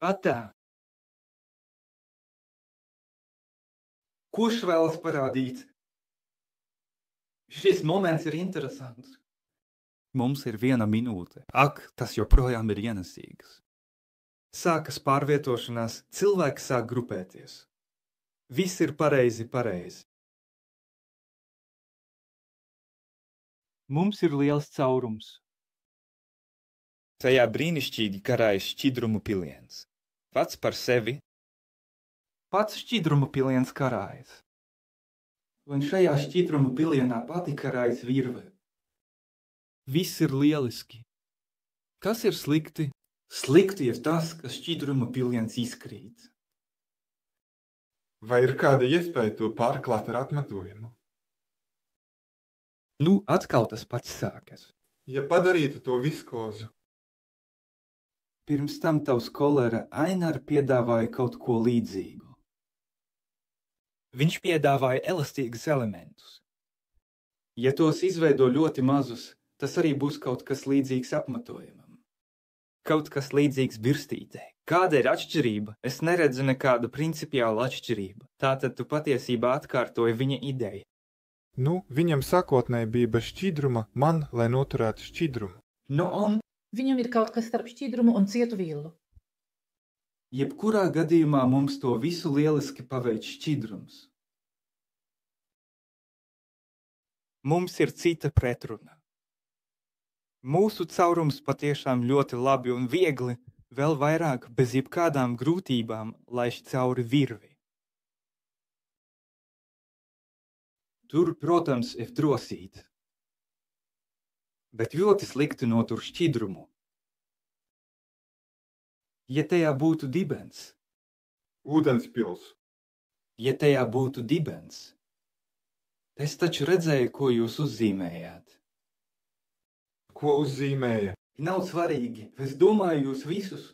Atā. Kurš vēlas parādīt? Šis moments ir interesants. Mums ir 1 minūte. Ak, tas joprojām ir ienesīgs. Sākas pārvietošanās, cilvēki sāk grupēties. Viss ir pareizi. Mums ir liels caurums. Tajā brīnišķīgi karājas šķidrumu piliens. Pats par sevi. Pats šķidrumu piliens karājas. Un šajā šķidrumu pilienā pati karājas virve. Viss ir lieliski. Kas ir slikti? Slikti ir tas, ka šķidruma piliens izkrīt. Vai ir kāda iespēja to pārklāt ar atmetojumu? Nu, atkal tas pats sākas. Ja padarītu to viskozu. Pirms tam tavs kolēģis Ainars piedāvāja kaut ko līdzīgu. Viņš piedāvāja elastīgus elementus. Ja tos izveido ļoti mazus, tas arī būs kaut kas līdzīgs apmetojumam. Kaut kas līdzīgs birstītei. Kāda ir atšķirība? Es neredzu nekādu principiālu atšķirību. Tātad tu patiesībā atkārtoji viņa ideju. Nu, viņam sākotnēji bija bez šķidruma, man, lai noturētu šķidrumu. Nu, un? Viņam ir kaut kas starp šķidrumu un cietu villu. Jebkurā gadījumā mums to visu lieliski paveic šķidrums. Mums ir cita pretruna. Mūsu caurums patiešām ļoti labi un viegli, vēl vairāk bez jebkādām grūtībām laiž cauri virvi. Tur, protams, ir drosīt. Bet ļoti slikti notur šķidrumu. Ja tajā būtu dibens. Ūdenspils. Ja tajā būtu dibens. Es taču redzēju, ko jūs uzzīmējāt. Ko uzzīmēja? Nav svarīgi. Es domāju jūs visus.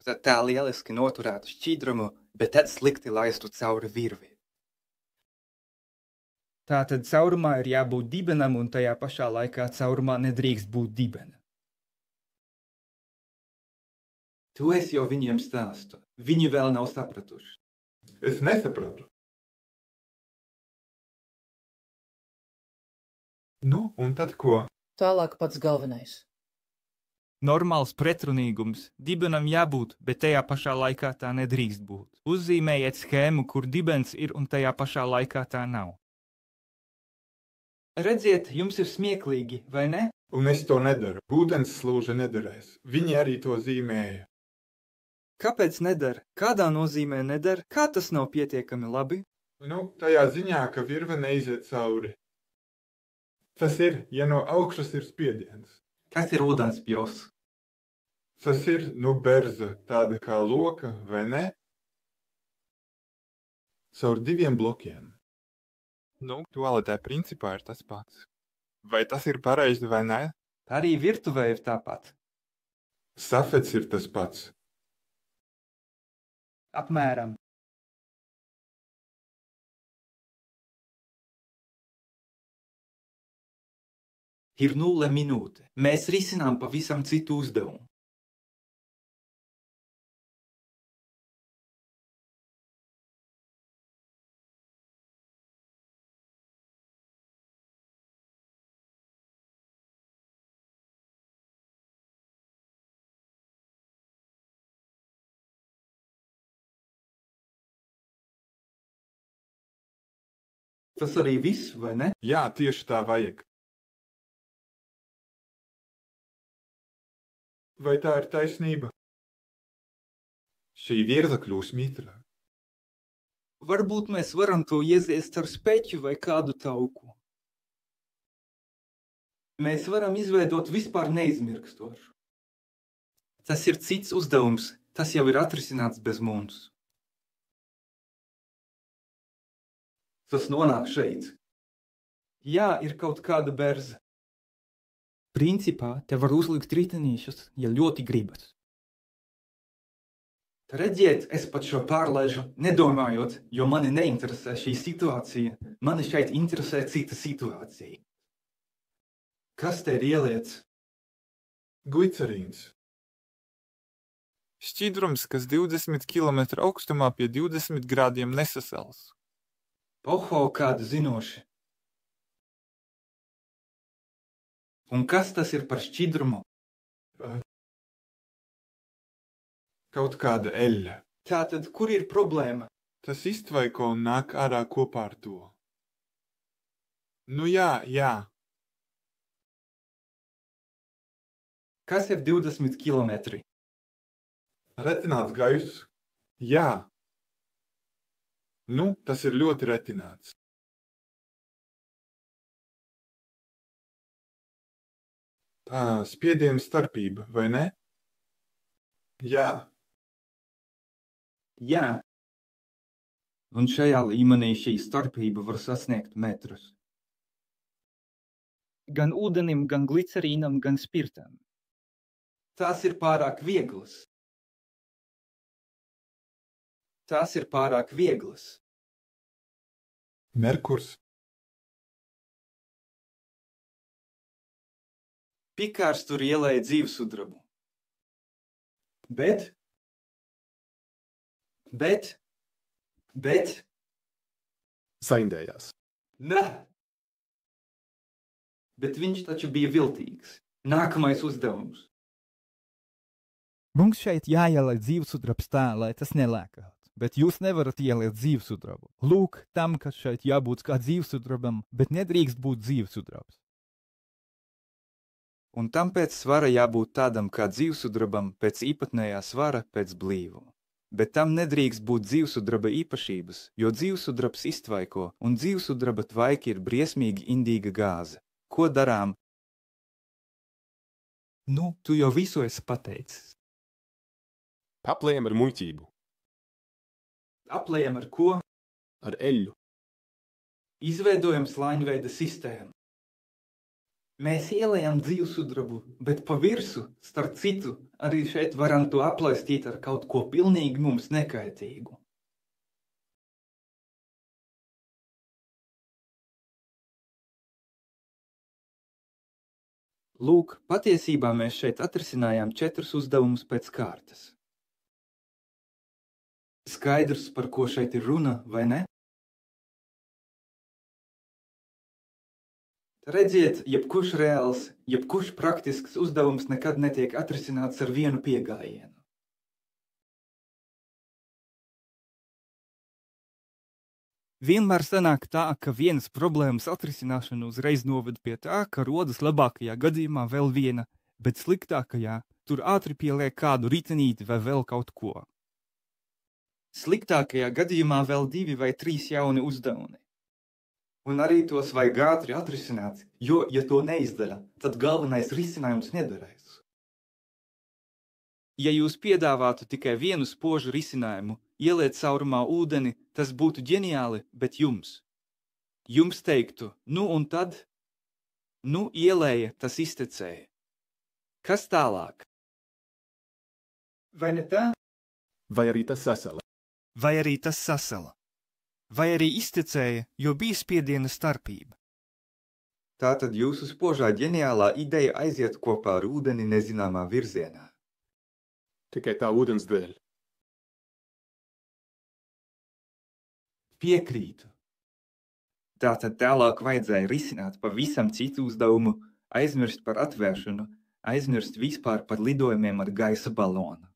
Tad tā lieliski noturētu šķidrumu, bet tad slikti laistu cauri virvi. Tātad caurumā ir jābūt dibenam un tajā pašā laikā caurumā nedrīkst būt dibena. To es jau viņiem stāstu. Viņi vēl nav sapratuši. Es nesapratu. Nu, un tad ko? Tālāk pats galvenais. Normāls pretrunīgums. Dibenam jābūt, bet tajā pašā laikā tā nedrīkst būt. Uzzīmējiet schēmu, kur dibens ir un tajā pašā laikā tā nav. Redziet, jums ir smieklīgi, vai ne? Un es to nedaru. Ūdensslūža nederēs. Viņi arī to zīmēja. Kāpēc nedara? Kādā nozīmē nedara? Kā tas nav pietiekami labi? Nu, tajā ziņā, ka virve neiziet cauri. Tas ir, ja no augšas ir spiediens. Kas ir ūdenspils? Tas ir, berza, tāda kā loka, vai ne? Caur 2 blokiem. Nu, tualetē principā ir tas pats. Vai tas ir pareizi vai ne? Arī virtuvē ir tāpat. Safets ir tas pats. Apmēram. Ir 0 minūte. Mēs risinām pavisam citu uzdevumu. Tas arī viss, vai ne? Jā, tieši tā vajag. Vai tā ir taisnība? Šī virza kļūs mitra. Varbūt mēs varam to ieziest ar speķu vai kādu tauku. Mēs varam izveidot vispār neizmirkstošu. Tas ir cits uzdevums, tas jau ir atrisināts bez mums. Tas nonāk šeit. Jā, ir kaut kāda berza. Principā te var uzlikt ritenīšus, ja ļoti gribas. Redziet, es pat šo pārlaižu nedomājot, jo mani neinteresē šī situācija. Mani šeit interesē cita situācija. Kas te ir ieliets? Glicerīns. Šķidrums, kas 20 km augstumā pie 20 grādiem nesasals. Oho, kādu zinoši. Un kas tas ir par šķidrumu? Kaut kāda eļļa. Tātad, kur ir problēma? Tas iztvaiko un nāk ārā kopā ar to. Nu jā. Kas ir 20 km? Retināts gaiss. Jā. Nu, tas ir ļoti retināts. Spiediena starpība, vai ne? Jā. Jā. Un šajā līmenī šī starpība var sasniegt metrus. Gan ūdenim, gan glicerīnam, gan spirtam. Tas ir pārāk viegls. Tas ir pārāk viegls. Merkurs. Pikārs tur ielēja dzīvsudrabu. Bet. Saindējās. Ne! Bet viņš taču bija viltīgs. Nākamais uzdevums. Mums šeit jāieliek dzīvsudrabs tā, lai tas nelēkātu. Bet jūs nevarat ielikt dzīvsudrabu. Lūk, tam, kas šeit jābūt kā dzīvsudrabam, bet nedrīkst būt dzīvsudrabs. Un tam pēc svara jābūt tādam kā dzīvsudrabam pēc īpatnējā svara pēc blīvuma. Bet tam nedrīkst būt dzīvsudraba īpašības, jo dzīvsudrabs iztvaiko, un dzīvsudraba tvaiki ir briesmīgi indīga gāze. Ko darām? Nu, tu jau visu esi pateicis. Aplējam ar muļķību. Aplējam ar ko? Ar eļļu. Izveidojam slāņveida sistēmu. Mēs ielējam dzīvsudrabu, bet pa virsu, starp citu, arī šeit varam to aplaistīt ar kaut ko pilnīgi mums nekaitīgu. Lūk, patiesībā mēs šeit atrisinājām 4 uzdevumus pēc kārtas. Skaidrs, par ko šeit ir runa, vai ne? Redziet, jebkurš reāls, jebkurš praktisks uzdevums nekad netiek atrisināts ar vienu piegājienu. Vienmēr sanāk tā, ka vienas problēmas atrisināšana uzreiz noved pie tā, ka rodas labākajā gadījumā vēl viena, bet sliktākajā tur ātri pieliek kādu ritenīti vai vēl kaut ko. Sliktākajā gadījumā vēl 2 vai 3 jauni uzdevumi. Un arī tos vajag ātri atrisināt, jo, ja to neizdara, tad galvenais risinājums nederēs. Ja jūs piedāvātu tikai vienu spožu risinājumu, ieliet caurumā ūdeni, tas būtu ģeniāli, bet jums. Jums teiktu, nu un tad? Nu, ielēja, tas iztecēja. Kas tālāk? Vai ne tā? Vai arī tas sasala. Vai arī tas sasala. Vai arī iztecēja, jo bija spiediena starpība. Tātad jūsu spožā ģeniālā ideja aiziet kopā ar ūdeni nezināmā virzienā. Tikai tā ūdens dēļ. Piekrītu. Tātad tālāk vajadzēja risināt pavisam citu uzdevumu, aizmirst par atvēršanu, aizmirst vispār par lidojumiem ar gaisa balonu.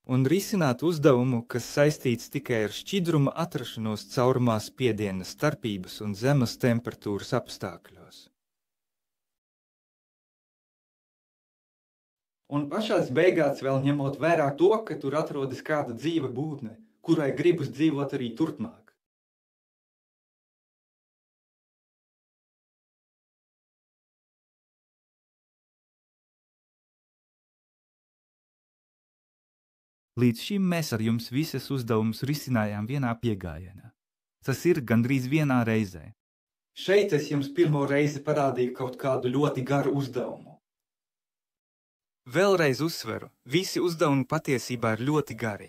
Un risināt uzdevumu, kas saistīts tikai ar šķidruma atrašanos caurumā spiediena starpības un zemes temperatūras apstākļos. Un pašās beigās vēl ņemot vērā to, ka tur atrodas kāda dzīva būtne, kurai gribas dzīvot arī turpmāk. Līdz šim mēs ar jums visas uzdevumus risinājām vienā piegājienā. Tas ir gandrīz vienā reizē. Šeit es jums pirmo reizi parādīju kaut kādu ļoti garu uzdevumu. Vēlreiz uzsveru, visi uzdevumi patiesībā ir ļoti gari.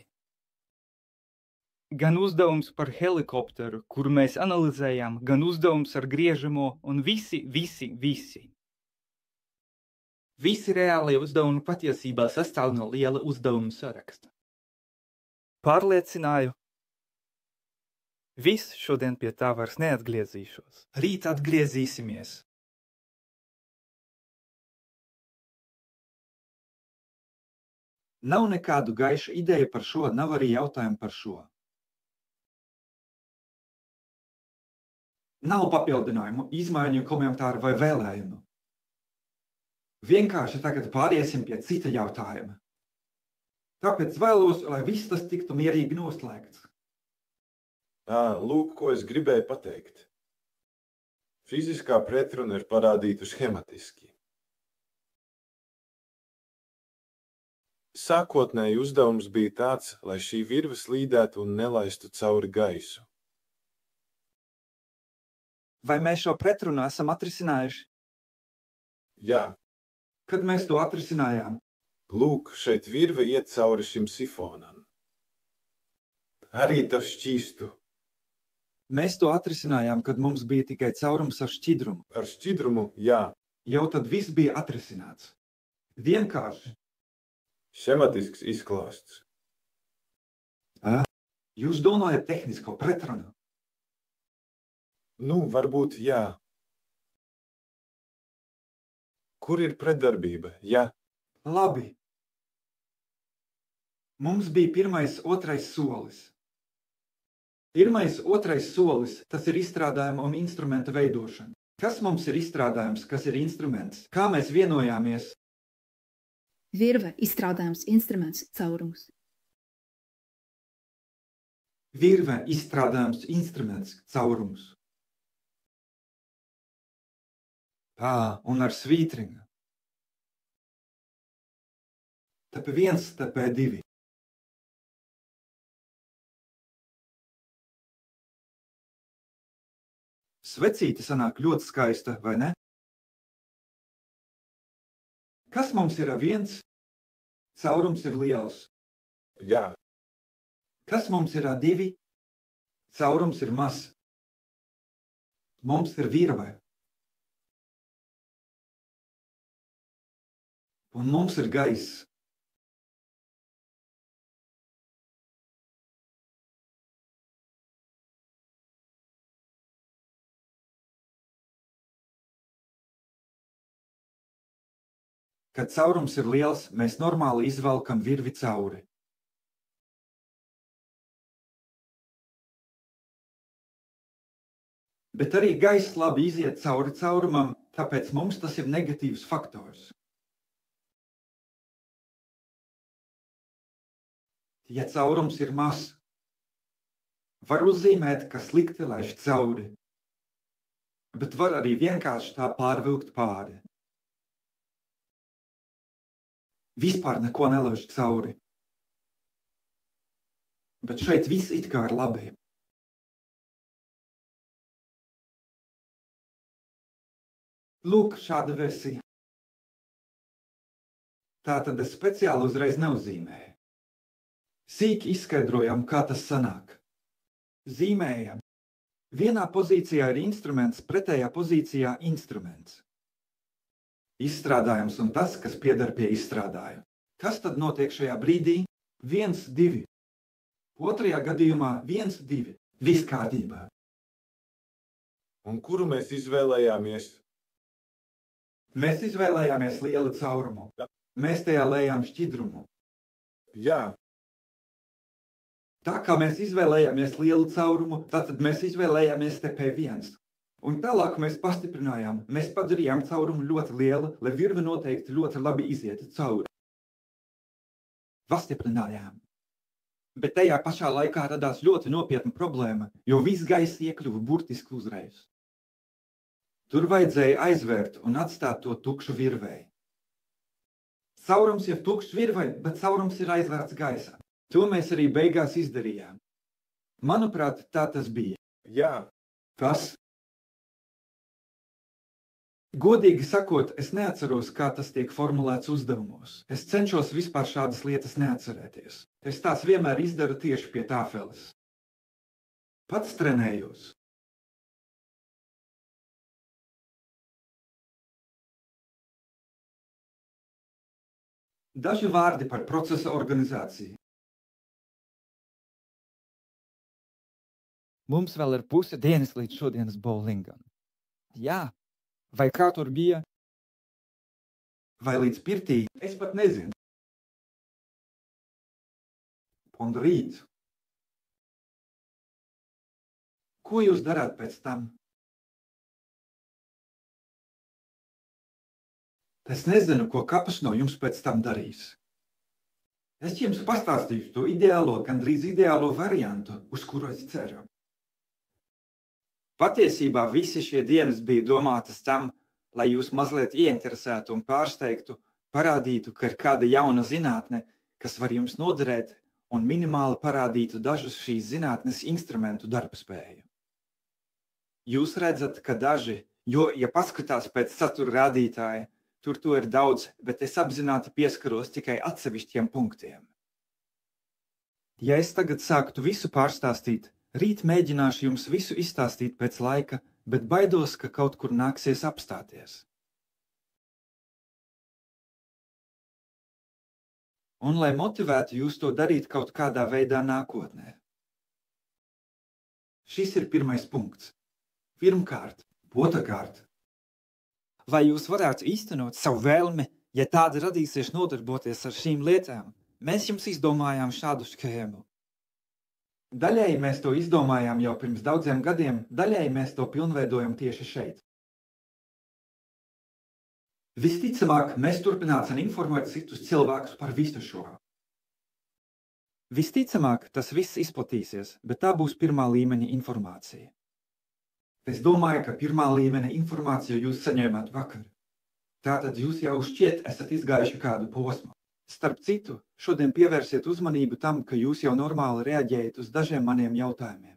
Gan uzdevums par helikopteru, kuru mēs analizējām, gan uzdevums ar griežamo un visi. Visi reālie uzdevumi patiesībā sastāv no liela uzdevumu saraksta. Pārliecināju. Viss šodien pie tā vairs neatgriezīšos. Rīt atgriezīsimies. Nav nekādu gaišu ideju par šo, nav arī jautājumu par šo. Nav papildinājumu, izmaiņu, komentāru vai vēlējumu. Vienkārši tagad pāriesim pie cita jautājuma. Tāpēc vēlos, lai viss tas tiktu mierīgi noslēgts. Lūk, ko es gribēju pateikt. Fiziskā pretruna ir parādīta schematiski. Sākotnēji uzdevums bija tāds, lai šī virve slīdētu un nelaistu cauri gaisu. Vai mēs šo pretrunu esam atrisinājuši? Jā, Kad mēs to atrisinājām? lūk, šeit virve iet cauri šim sifonam. Arī tas šķīstu. Mēs to atrisinājām, kad mums bija tikai caurums ar šķidrumu. Ar šķidrumu, jā, Jau tad viss bija atrisināts. Vienkārši. schematisks izklāsts. Jūs domājat tehnisko pretrunu? Nu, varbūt jā. Kur ir pretdarbība? Jā, Labi. Mums bija pirmais, otrais solis. Pirmais, otrais solis – tas ir izstrādājuma un instrumenta veidošana. Kas mums ir izstrādājums, kas ir instruments? Kā mēs vienojāmies? Virve, izstrādājums, instruments, caurums. Virve, izstrādājums, instruments, caurums. Un ar svītringu. Tāpēc 1, tāpēc 2. Svecīte sanāk ļoti skaista, vai ne? Kas mums ir 1? Caurums ir liels. jā, Kas mums ir 2? Caurums ir mazs. Mums ir virve. Un mums ir gaiss. Kad caurums ir liels, mēs normāli izvelkam virvi cauri. Bet arī gaiss labi iziet cauri caurumam, tāpēc mums tas ir negatīvs faktors. Ja caurums ir mazs, var uzzīmēt, ka slikti laiž cauri, bet var arī vienkārši tā pārvilkt pāri. Vispār neko nelaiž cauri. Bet šeit viss it kā ir labi. Lūk, šāda versija. Tātad es speciāli uzreiz neuzzīmēju. Sīki izskaidrojam, kā tas sanāk. Zīmējam. Vienā pozīcijā ir instruments, pretējā pozīcijā instruments. Izstrādājums un tas, kas pieder pie izstrādājuma. Kas tad notiek šajā brīdī? 1, 2. Otrajā gadījumā 1, 2. Viss kārtībā. un kuru mēs izvēlējāmies? Mēs izvēlējāmies lielu caurumu. Mēs tajā lējām šķidrumu. Jā, Tā kā mēs izvēlējāmies lielu caurumu, tad mēs izvēlējāmies TP1. Un tālāk mēs pastiprinājām, mēs padarījām caurumu ļoti lielu, lai virve noteikti ļoti labi izietu cauri. Pastiprinājām. Bet tajā pašā laikā radās ļoti nopietna problēma, jo viss gaiss iekļuva burtiski uzreiz. Tur vajadzēja aizvērt un atstāt to tukšu virvei. Caurums ir tukšs virvei, bet caurums ir aizvērts gaisā. To mēs arī beigās izdarījām. Manuprāt, tā tas bija. jā, Kas? Godīgi sakot, es neatceros, kā tas tiek formulēts uzdevumos. Es cenšos vispār šādas lietas neatcerēties. Es tās vienmēr izdaru tieši pie tāfeles. Pats trenējos. Daži vārdi par procesa organizāciju. Mums vēl ir puse dienas līdz šodienas bowlingam. Jā, vai kā tur bija? Vai līdz pirtī? Es pat nezinu. Un rīt. Ko jūs darāt pēc tam? Es nezinu, ko kapas no jums pēc tam darīs. Es jums pastāstīšu to ideālo, gandrīz ideālo variantu, uz kuru es ceru. Patiesībā visi šie dienas bija domātas tam, lai jūs mazliet ieinteresētu un pārsteigtu, parādītu, ka ir kāda jauna zinātne, kas var jums noderēt un minimāli parādītu dažus šīs zinātnes instrumentu darbspēju. Jūs redzat, ka daži, jo, ja paskatās pēc satura rādītāja, tur to ir daudz, bet es apzināti pieskaros tikai atsevišķiem punktiem. Ja es tagad sāktu visu pārstāstīt, rīt mēģināšu jums visu izstāstīt pēc laika, bet baidos, ka kaut kur nāksies apstāties. Un lai motivētu jūs to darīt kaut kādā veidā nākotnē. Šis ir pirmais punkts. Pirmkārt, otrkārt. Vai jūs varētu īstenot savu vēlmi, ja tāda radīsies nodarboties ar šīm lietām? Mēs jums izdomājām šādu schēmu. Daļēji mēs to izdomājām jau pirms daudziem gadiem, daļēji mēs to pilnveidojam tieši šeit. Visticamāk, mēs turpināsim informēt citus cilvēkus par visu šo. Visticamāk, tas viss izplatīsies, bet tā būs pirmā līmeņa informācija. Es domāju, ka pirmā līmeņa informāciju jūs saņēmāt vakar. Tātad jūs jau šķiet esat izgājuši kādu posmu. Starp citu, šodien pievērsiet uzmanību tam, ka jūs jau normāli reaģējat uz dažiem maniem jautājumiem.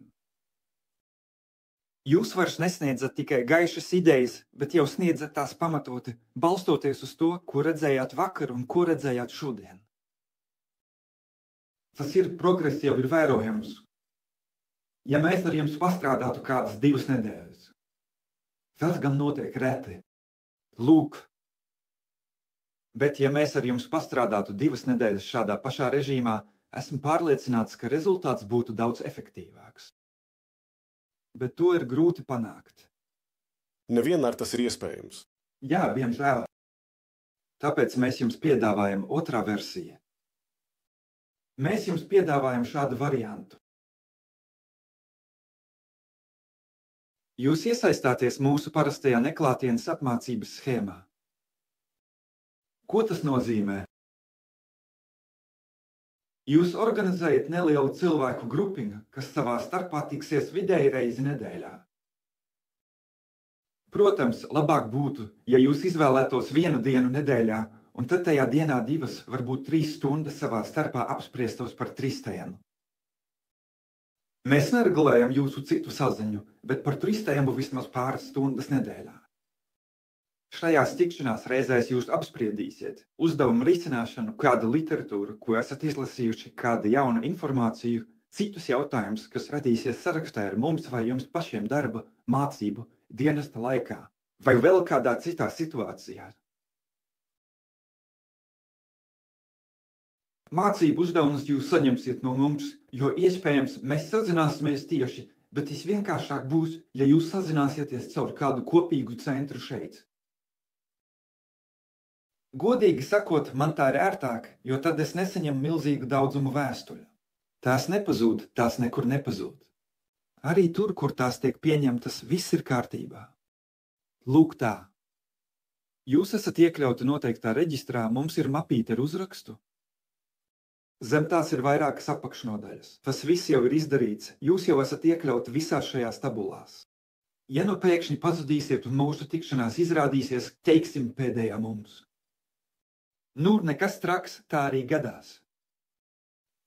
Jūs vairs nesniedzat tikai gaišas idejas, bet jau sniedzat tās pamatoti, balstoties uz to, ko redzējāt vakar un ko redzējāt šodien. Tas ir progress jau ir vērojams. Ja mēs ar jums pastrādātu kādas 2 nedēļas, tas gan notiek reti. Lūk. Bet ja mēs ar jums pastrādātu 2 nedēļas šādā pašā režīmā, esmu pārliecināts, ka rezultāts būtu daudz efektīvāks. Bet to ir grūti panākt. Nevienmēr tas ir iespējams. Jā, diemžēl. Tāpēc mēs jums piedāvājam otrā versija. Mēs jums piedāvājam šādu variantu. Jūs iesaistāties mūsu parastajā neklātienes apmācības schēmā. Ko tas nozīmē? Jūs organizējat nelielu cilvēku grupiņu, kas savā starpā tiksies vidēji reizi nedēļā. Protams, labāk būtu, ja jūs izvēlētos 1 dienu nedēļā, un tad tajā dienā 2, varbūt 3 stundas savā starpā apspriestos par trīstēnu. Mēs neregulējam jūsu citu saziņu, bet par trīstējumu vismaz pāris stundas nedēļā. Šajās tikšanās reizēs jūs apspriedīsiet uzdevumu risināšanu, kādu literatūru, ko esat izlasījuši, kādu jaunu informāciju, citus jautājumus, kas radīsies sarakstā ar mums vai jums pašiem darba, mācību, dienesta laikā, vai vēl kādā citā situācijā. Mācību uzdevumus jūs saņemsiet no mums, jo iespējams mēs sazināsimies tieši, bet visvienkāršāk būs, ja jūs sazināsieties caur kādu kopīgu centru šeit. Godīgi sakot, man tā ir ērtāk, jo tad es nesaņemu milzīgu daudzumu vēstuļu. Tās nepazūd, tās nekur nepazūd. Arī tur, kur tās tiek pieņemtas, viss ir kārtībā. Lūk tā. Jūs esat iekļauti noteiktā reģistrā, mums ir mapīte ar uzrakstu. Zem tās ir vairākas apakšnodaļas. Tas viss jau ir izdarīts, jūs jau esat iekļauti visās šajās tabulās. Ja nu pēkšņi pazudīsiet un mūsu tikšanās izrādīsies, teiksim, pēdējā mums. Nu, nekas traks, tā arī gadās.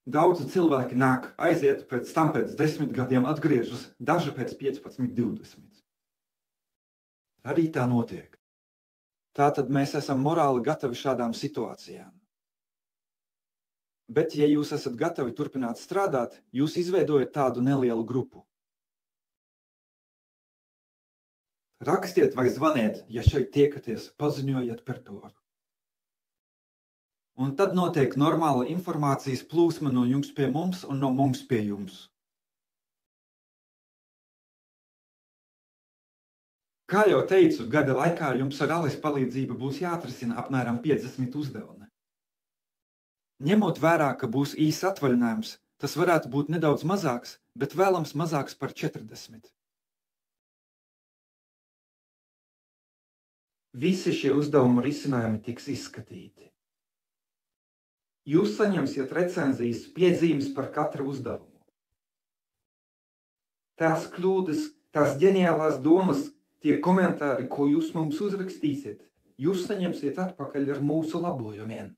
Daudzi cilvēki nāk, aiziet, pēc tam pēc 10 gadiem atgriežas, daži pēc 15, 20. Arī tā notiek. Tātad mēs esam morāli gatavi šādām situācijām. Bet, ja jūs esat gatavi turpināt strādāt, jūs izveidojat tādu nelielu grupu. Rakstiet vai zvaniet, ja šeit tiekaties, paziņojiet par to. Un tad notiek normāla informācijas plūsma no jums pie mums un no mums pie jums. Kā jau teicu, gada laikā jums ar Alis palīdzību būs jāatrisina apmēram 50 uzdevumi. Ņemot vērā, ka būs īsts atvaļinājums, tas varētu būt nedaudz mazāks, bet vēlams mazāks par 40. Visi šie uzdevumu risinājumi tiks izskatīti. Jūs saņemsiet recenzijas piezīmes par katru uzdevumu. Tās kļūdas, tās ģeniālās domas, tie komentāri, ko jūs mums uzrakstīsiet, jūs saņemsiet atpakaļ ar mūsu labojumiem.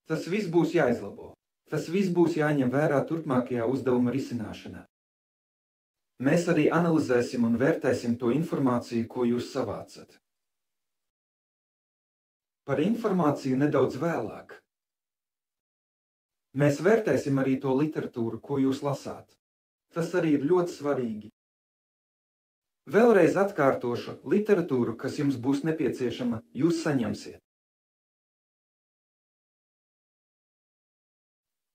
Tas viss būs jāizlabo. Tas viss būs jāņem vērā turpmākajā uzdevuma risināšanā. Mēs arī analizēsim un vērtēsim to informāciju, ko jūs savācat. Par informāciju nedaudz vēlāk. Mēs vērtēsim arī to literatūru, ko jūs lasāt. Tas arī ir ļoti svarīgi. Vēlreiz atkārtošu, literatūru, kas jums būs nepieciešama, jūs saņemsiet.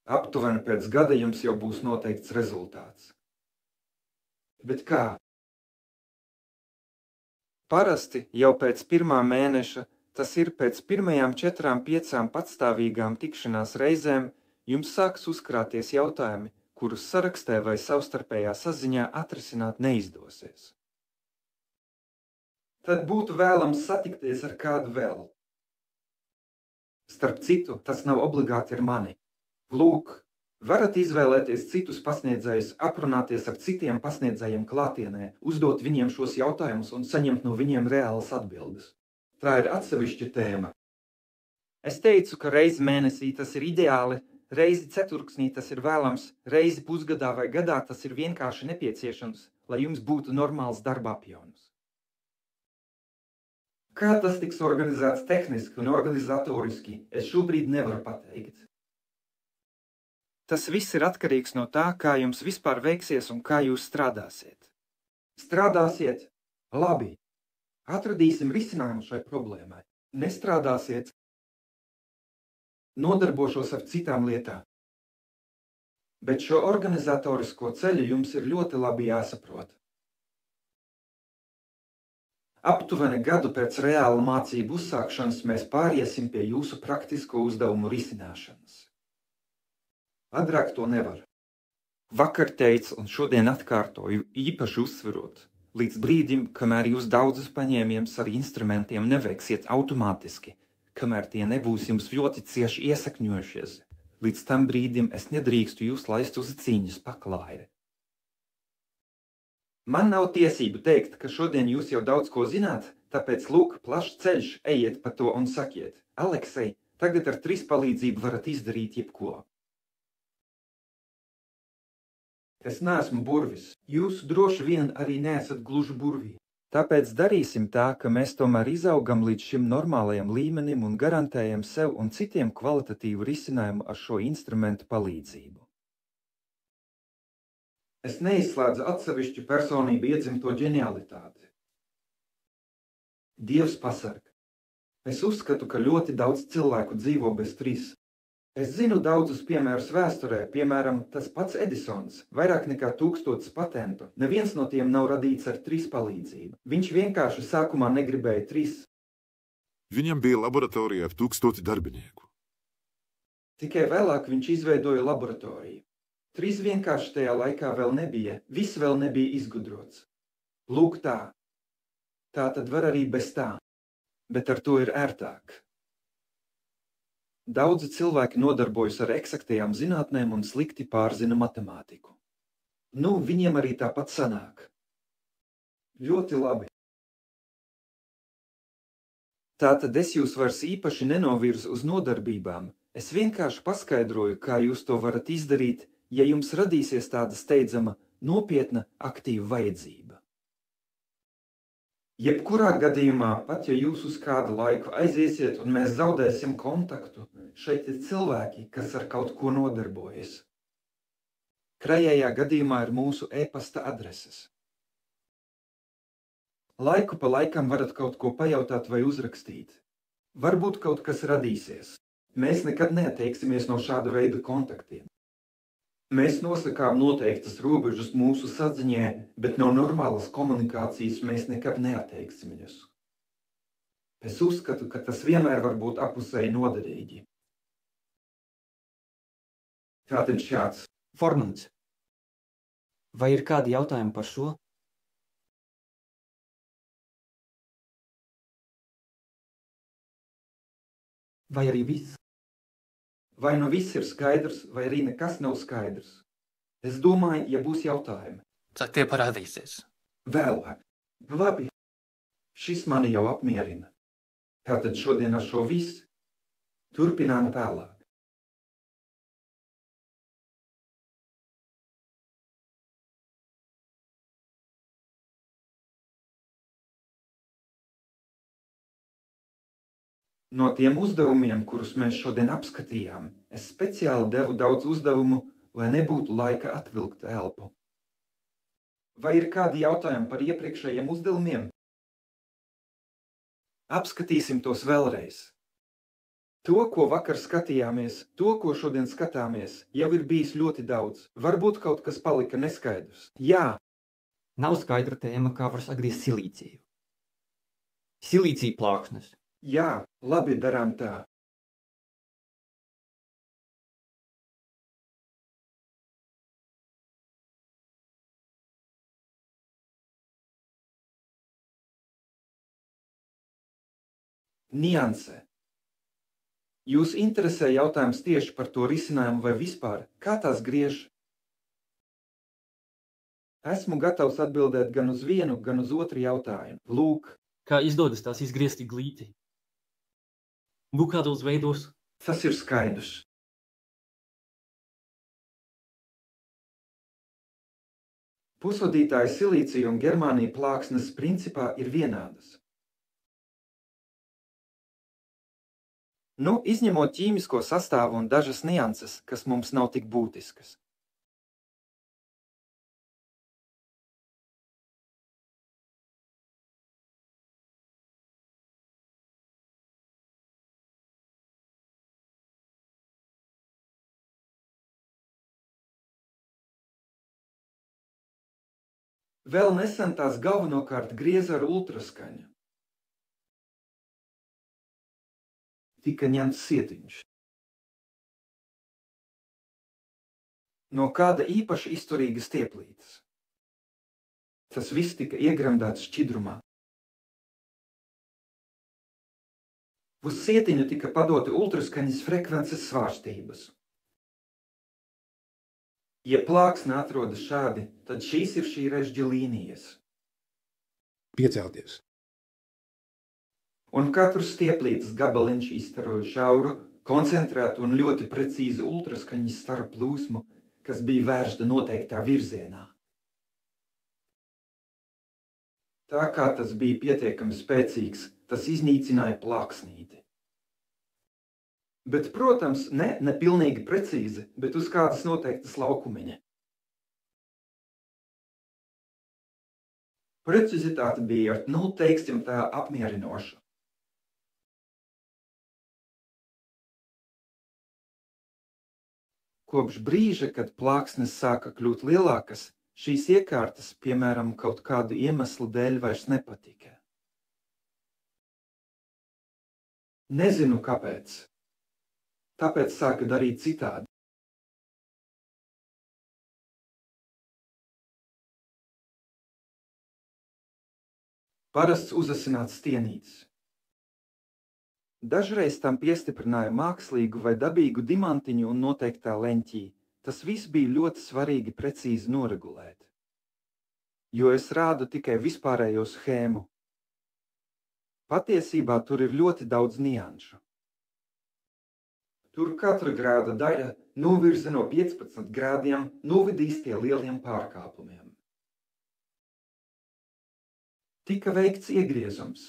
Aptuveni pēc gada jums jau būs noteikts rezultāts. Bet kā? Parasti jau pēc 1. mēneša, tas ir pēc pirmajām 4-5 patstāvīgām tikšanās reizēm, jums sāks uzkrāties jautājumi, kurus sarakstē vai savstarpējā saziņā atrisināt neizdosies. Tad būtu vēlams satikties ar kādu vēl. Starp citu, tas nav obligāti ar mani. Lūk, varat izvēlēties citus pasniedzējus, aprunāties ar citiem pasniedzējiem klātienē, uzdot viņiem šos jautājumus un saņemt no viņiem reālas atbildes. Tā ir atsevišķa tēma. Es teicu, ka reizi mēnesī tas ir ideāli, reizi ceturksnī tas ir vēlams, reizi pusgadā vai gadā tas ir vienkārši nepieciešams, lai jums būtu normāls darba apjoms. Kā tas tiks organizēts tehniski un organizatoriski, es šobrīd nevaru pateikt. Tas viss ir atkarīgs no tā, kā jums vispār veiksies un kā jūs strādāsiet. Strādāsiet? Labi. Atradīsim risinājumu šai problēmai. Nestrādāsiet? Nodarbošos ar citām lietām. Bet šo organizatorisko ceļu jums ir ļoti labi jāsaprot. Aptuveni gadu pēc reāla mācību uzsākšanas mēs pāriesim pie jūsu praktisko uzdevumu risināšanas. Agrāk to nevar. Vakar teicu un šodien atkārtoju, īpaši uzsverot, līdz brīdim, kamēr jūs daudzus paņēmienus ar instrumentiem neveiksiet automātiski, kamēr tie nebūs jums ļoti cieši iesakņojušies, līdz tam brīdim es nedrīkstu jūs laist uz cīņas paklāji. Man nav tiesību teikt, ka šodien jūs jau daudz ko zināt, tāpēc lūk, plašs ceļš, ejiet pa to un sakiet, Aleksei, tagad ar 3 palīdzību varat izdarīt jebko. Es neesmu burvis, jūs droši vien arī neesat gluži burvī. Tāpēc darīsim tā, ka mēs tomēr izaugam līdz šim normālajam līmenim un garantējam sev un citiem kvalitatīvu risinājumu ar šo instrumentu palīdzību. Es neizslēdzu atsevišķu personību iedzimto ģenialitāti. Dievs pasarg. Es uzskatu, ka ļoti daudz cilvēku dzīvo bez 3. Es zinu daudzus piemērus vēsturē, piemēram, tas pats Edisons, vairāk nekā 1000 patentu. Neviens no tiem nav radīts ar 3 palīdzību. Viņš vienkārši sākumā negribēja 3. Viņam bija laboratorija ar 1000 darbinieku. Tikai vēlāk viņš izveidoja laboratoriju. 3 vienkārši tajā laikā vēl nebija, viss vēl nebija izgudrots. Lūk tā. Tā tad var arī bez tā, bet ar to ir ērtāk. Daudzi cilvēki nodarbojas ar eksaktajām zinātnēm un slikti pārzina matemātiku. Nu, viņiem arī tāpat sanāk. Ļoti labi. Tātad es jūs vairs īpaši nenovirzu uz nodarbībām. Es vienkārši paskaidroju, kā jūs to varat izdarīt, ja jums radīsies tāda steidzama, nopietna, aktīva vajadzība. Jebkurā gadījumā, pat ja jūs uz kādu laiku aiziesiet un mēs zaudēsim kontaktu, šeit ir cilvēki, kas ar kaut ko nodarbojas. Krajējā gadījumā ir mūsu e-pasta adreses. Laiku pa laikam varat kaut ko pajautāt vai uzrakstīt. Varbūt kaut kas radīsies. Mēs nekad neatteiksimies no šāda veida kontaktiem. Mēs nosakām noteiktas robežas mūsu saziņai, bet no normālas komunikācijas mēs nekad neatteiksimies. Es uzskatu, ka tas vienmēr var būt apusēji noderīgi. Tātad šāds. Fornants. Vai ir kādi jautājumi par šo? Vai arī viss? Vai nu viss ir skaidrs, vai arī nekas nav skaidrs? Es domāju, ja būs jautājumi. Tad tie parādīsies. Vēlāk. Labi. Šis mani jau apmierina. Tātad šodien ar šo visu turpinām tālāk. No tiem uzdevumiem, kurus mēs šodien apskatījām, es speciāli devu daudz uzdevumu, lai nebūtu laika atvilkt elpu. Vai ir kādi jautājumi par iepriekšējiem uzdevumiem? Apskatīsim tos vēlreiz. To, ko vakar skatījāmies, to, ko šodien skatāmies, jau ir bijis ļoti daudz. Varbūt kaut kas palika neskaidrs. Jā. Nav skaidra tēma, kā var sagriezt silīciju. Silīcija plāksnes. Jā, labi, darām tā. Nianse. Jūs interesē jautājums tieši par to risinājumu vai vispār, kā tās griež? Esmu gatavs atbildēt gan uz vienu, gan uz otru jautājumu. Lūk. Kā izdodas tās izgriezt glīti? Lūk, kādos veidos? Tas ir skaidrs. Pusvadītāja silīcija un germānija plāksnes principā ir vienādas. Nu, izņemot ķīmisko sastāvu un dažas nianses, kas mums nav tik būtiskas. Vēl nesen tās galvenokārt grieza ar ultraskaņu. Tika ņemts sietiņš. No kāda īpaši izturīga stieplītes. Tas viss tika iegremdēts šķidrumā. Uz sietiņu tika padoti ultraskaņas frekvences svārstības. Ja plāksne atrodas šādi, tad šīs ir šī režģa līnijas. Piecelties. Un katrs stieplītes gabaliņš izstaroja šauru, koncentrētu un ļoti precīzu ultraskaņas staru plūsmu, kas bija vērsta noteiktā virzienā. Tā kā tas bija pietiekami spēcīgs, tas iznīcināja plāksnīti. Bet, protams, ne pilnīgi precīzi, bet uz kādas noteiktas laukumiņa. Precizitāte bija, teiksim tā, apmierinoša. Kopš brīža, kad plāksnes sāka kļūt lielākas, šīs iekārtas, piemēram, kaut kādu iemeslu dēļ vairs nepatika. Nezinu, kāpēc. Tāpēc sāka darīt citādi. Parasts uzasināts stienītis. Dažreiz tam piestiprināja mākslīgu vai dabīgu dimantiņu un noteiktā leņķī. Tas viss bija ļoti svarīgi precīzi noregulēt. Jo es rādu tikai vispārējo schēmu. Patiesībā tur ir ļoti daudz nianšu. Tur katra grāda daļa novirza no 15 grādiem, novedīs pie lieliem pārkāpumiem. Tika veikts iegriezums.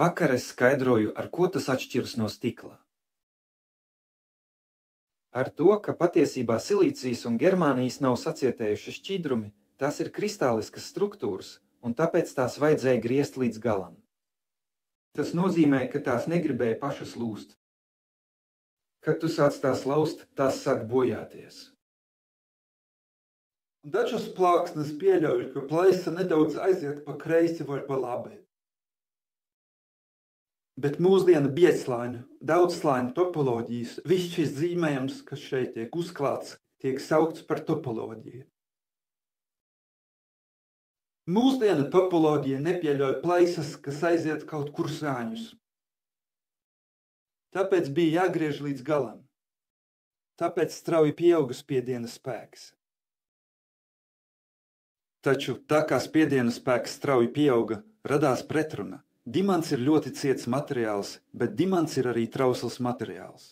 Vakar es skaidroju, ar ko tas atšķiras no stikla. Ar to, ka patiesībā silīcijas un germānijas nav sacietējuši šķidrumi, tās ir kristāliskas struktūras, un tāpēc tās vajadzēja griezt līdz galam. Tas nozīmē, ka tās negribēja pašas lūst. Kad tu sāc tās laust, tās sāk bojāties. Dažas plāksnes pieļauj, ka plaisa nedaudz aiziet pa kreisi vai pa labi. Bet mūsdienu bieslaiņu, daudzslaiņu topoloģijas, viss šis zīmējums, kas šeit tiek uzklāts, tiek saukts par topoloģiju. Mūsdienu topoloģija nepieļauj plaisas, kas aiziet kaut kur sāņus. Tāpēc bija jāgriež līdz galam. Tāpēc strauji pieauga spiediena spēks. Taču tā kā spiediena spēks strauji pieauga, radās pretruna. Dimants ir ļoti ciets materiāls, bet dimants ir arī trausls materiāls.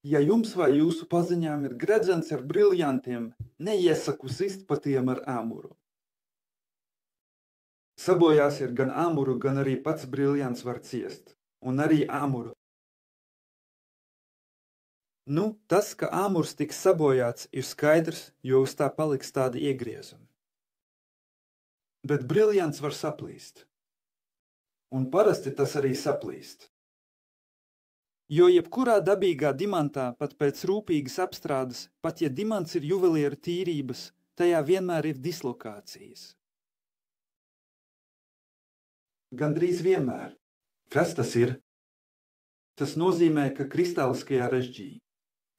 Ja jums vai jūsu paziņām ir gredzens ar briljantiem, neiesaku sist pa tiem ar āmuru. Sabojās ir gan āmuru, gan arī pats briljants var ciest. Un arī āmuru. Nu, tas, ka āmurs tiks sabojāts, ir skaidrs, jo uz tā paliks tādi iegriezumi. Bet briljants var saplīst. Un parasti tas arī saplīst. Jo jebkurā dabīgā dimantā, pat pēc rūpīgas apstrādes, pat ja dimants ir juveliera tīrības, tajā vienmēr ir dislokācijas. Gandrīz vienmēr. Kas tas ir? Tas nozīmē, ka kristāliskajā režģī.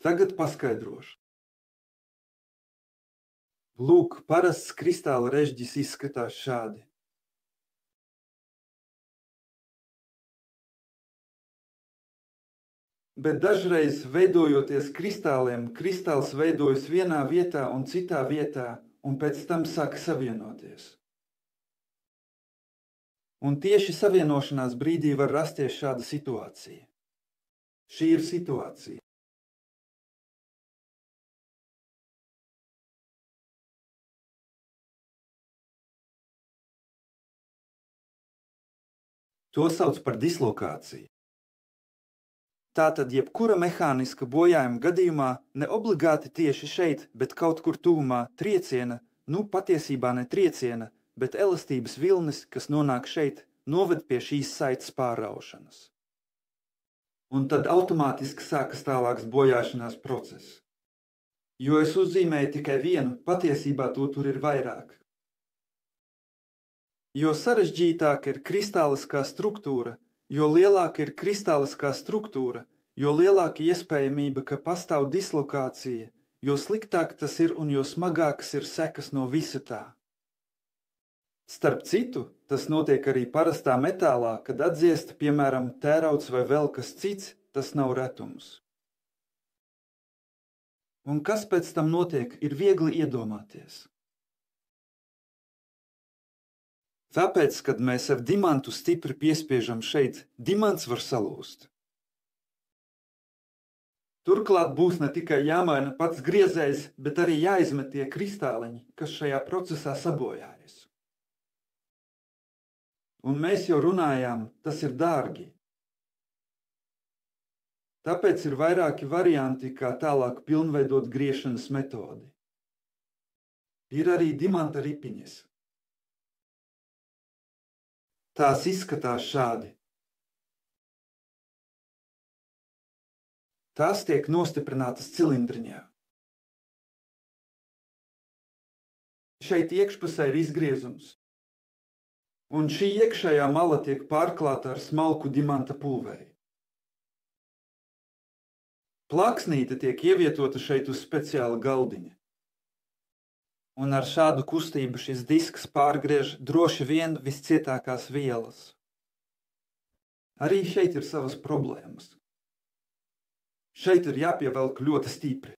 Tagad paskaidrošu. Lūk, parasts kristāla režģis izskatās šādi. Bet dažreiz, veidojoties kristāliem, kristāls veidojas vienā vietā un citā vietā, un pēc tam sāk savienoties. Un tieši savienošanās brīdī var rasties šāda situācija. Šī ir situācija. To sauc par dislokāciju. Tātad jebkura mehāniska bojājuma gadījumā ne obligāti tieši šeit, bet kaut kur tuvumā trieciena, patiesībā ne trieciena, bet elastības vilnis, kas nonāk šeit, noved pie šīs saites pārraušanas. Un tad automātiski sākas tālāks bojāšanās process. Jo es uzzīmēju tikai vienu, patiesībā to tur ir vairāk. Jo sarežģītāka ir kristāliskā struktūra, jo lielāka ir kristāliskā struktūra, jo lielāka iespējamība, ka pastāv dislokācija, jo sliktāk tas ir un jo smagākas ir sekas no visa tā. Starp citu, tas notiek arī parastā metālā, kad atdziest, piemēram, tērauds vai vēl kas cits, tas nav retums. Un kas pēc tam notiek, ir viegli iedomāties. Tāpēc, kad mēs ar dimantu stipri piespiežam šeit, dimants var salūst. Turklāt būs ne tikai jāmaina pats griezējs, bet arī jāizmet tie kristāliņi, kas šajā procesā sabojājas. Un mēs jau runājām, tas ir dārgi. Tāpēc ir vairāki varianti, kā tālāk pilnveidot griešanas metodi. Ir arī dimanta ripiņas. Tās izskatās šādi. Tās tiek nostiprinātas cilindriņā. Šeit iekšpusē ir izgriezums. Un šī iekšējā mala tiek pārklāta ar smalku dimanta pulveri. Plāksnīte tiek ievietota šeit uz speciāla galdiņa. Un ar šādu kustību šis disks pārgriež droši vien viscietākās vielas. Arī šeit ir savas problēmas. Šeit ir jāpievelk ļoti stipri.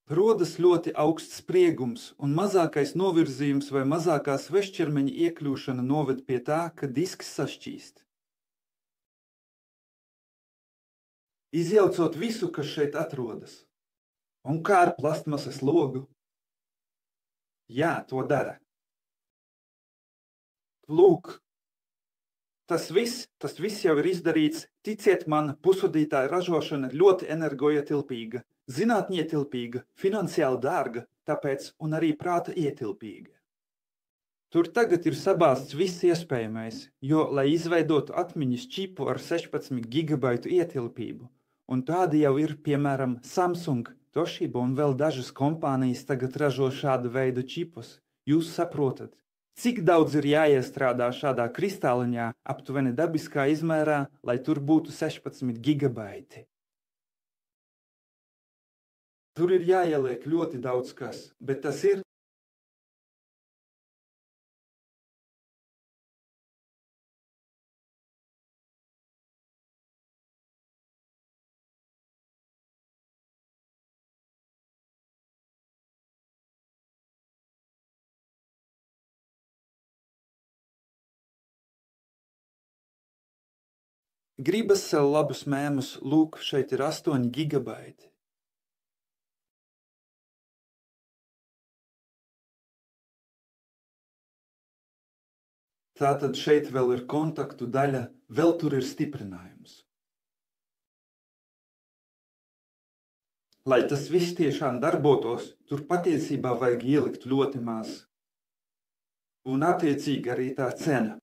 Rodas ļoti augsts spriegums, un mazākais novirzījums vai mazākā svešķermeņa iekļūšana noved pie tā, ka disks sašķīst. Izjaucot visu, kas šeit atrodas. Un kā ar plastmasas logu? Jā, to dara. Lūk, tas viss jau ir izdarīts. Ticiet man, pusvadītāja ražošana ļoti energoietilpīga, zinātnietilpīga, finansiāli dārga, tāpēc un arī prāta ietilpīga. Tur tagad ir sabāzts viss iespējamais, jo, lai izveidotu atmiņas čipu ar 16 gigabaitu ietilpību, un tādi jau ir, piemēram, Samsung, Toshiba un vēl dažas kompānijas tagad ražo šādu veidu čipus. Jūs saprotat, cik daudz ir jāiestrādā šādā kristāliņā aptuveni dabiskā izmērā, lai tur būtu 16 gigabaiti. Tur ir jāieliek ļoti daudz kas, bet tas ir. Gribas sev labus mēmus, lūk, šeit ir 8 gigabaiti. Tātad šeit vēl ir kontaktu daļa, vēl tur ir stiprinājums. Lai tas viss tiešām darbotos, tur patiesībā vajag ielikt ļoti maz. Un attiecīgi arī tā cena.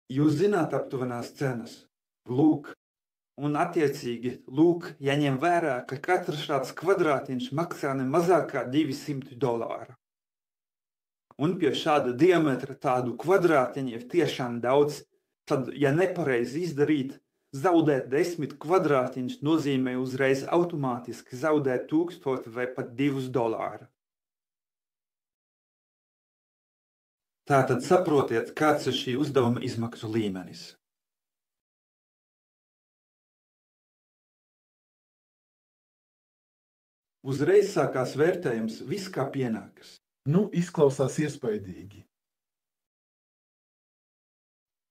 Jūs zināt aptuvenās cenas. Lūk, un attiecīgi, lūk, jaņem vērā, ka katrs šāds kvadrātiņš maksā ne mazāk kā $200. Un pie šāda diametra tādu kvadrātiņu ir tiešām daudz, tad, ja nepareizi izdarīt, zaudēt 10 kvadrātiņus nozīmē uzreiz automātiski zaudēt 1000 vai pat $2. Tātad saprotiet, kāds ir šī uzdevuma izmaksu līmenis. Uzreiz sākās vērtējums, viss kā pienākas. Nu, izklausās iespaidīgi.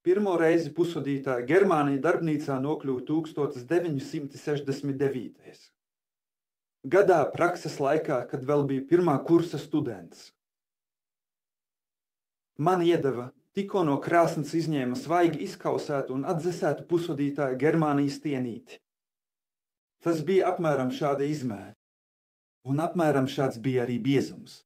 Pirmo reizi pusvadītāja Germānija darbnīcā nokļuva 1969. Gadā prakses laikā, kad vēl bija pirmā kursa students. Man iedeva, tikko no krāsnes izņēma svaigi izkausētu un atdzesētu pusvadītāja Germānijas tienīti. Tas bija apmēram šāda izmēra. Un apmēram šāds bija arī biezums.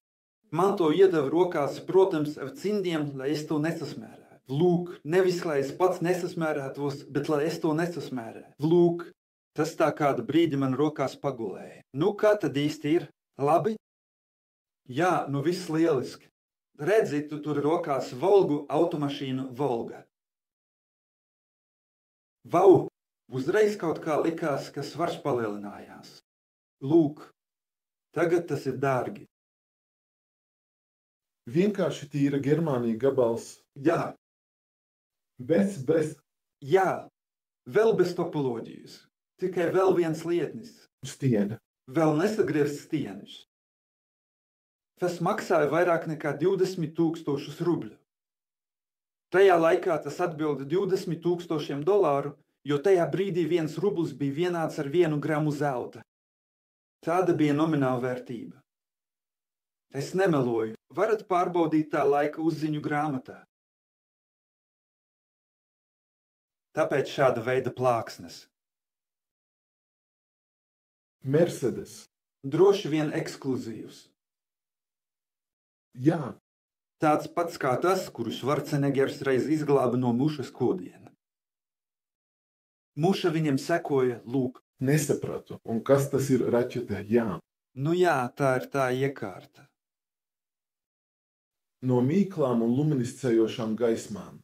Man to iedeva rokās, protams, ar cindiem, lai es to nesasmērētu. Lūk, nevis, lai es pats nesasmērētos, bet lai es to nesasmērētu. Lūk, tas tā kādu brīdi man rokās pagulēja. Nu, kā tad īsti ir? Labi? Jā, nu viss lieliski. Redzi, tu tur rokās Volgu automašīnu Volga. Vau! Uzreiz kaut kā likās, ka svars palielinājās. Lūk, tagad tas ir dārgi. Vienkārši tīra Germānija gabals. Jā. Bez. Jā, vēl bez topoloģijas. Tikai vēl viens lietnis. Stiena. Vēl nesagriezt stienus. Tas maksāja vairāk nekā 20 000 rubļu. Tajā laikā tas atbilda $20 000, jo tajā brīdī 1 rublis bija vienāds ar 1 gramu zelta. Tāda bija nomināla vērtība. Es nemeloju, varat pārbaudīt tā laika uzziņu grāmatā. Tāpēc šāda veida plāksnes. Mercedes. Droši vien ekskluzīvs. Jā. Tāds pats kā tas, kuru Švarcenegers reiz izglāba no mušas kodiena. Muša viņam sekoja, lūk. Nesapratu. Un kas tas ir raķete? Jā. Nu jā, tā ir tā iekārta. No mīklām un luminiscējošām gaismām.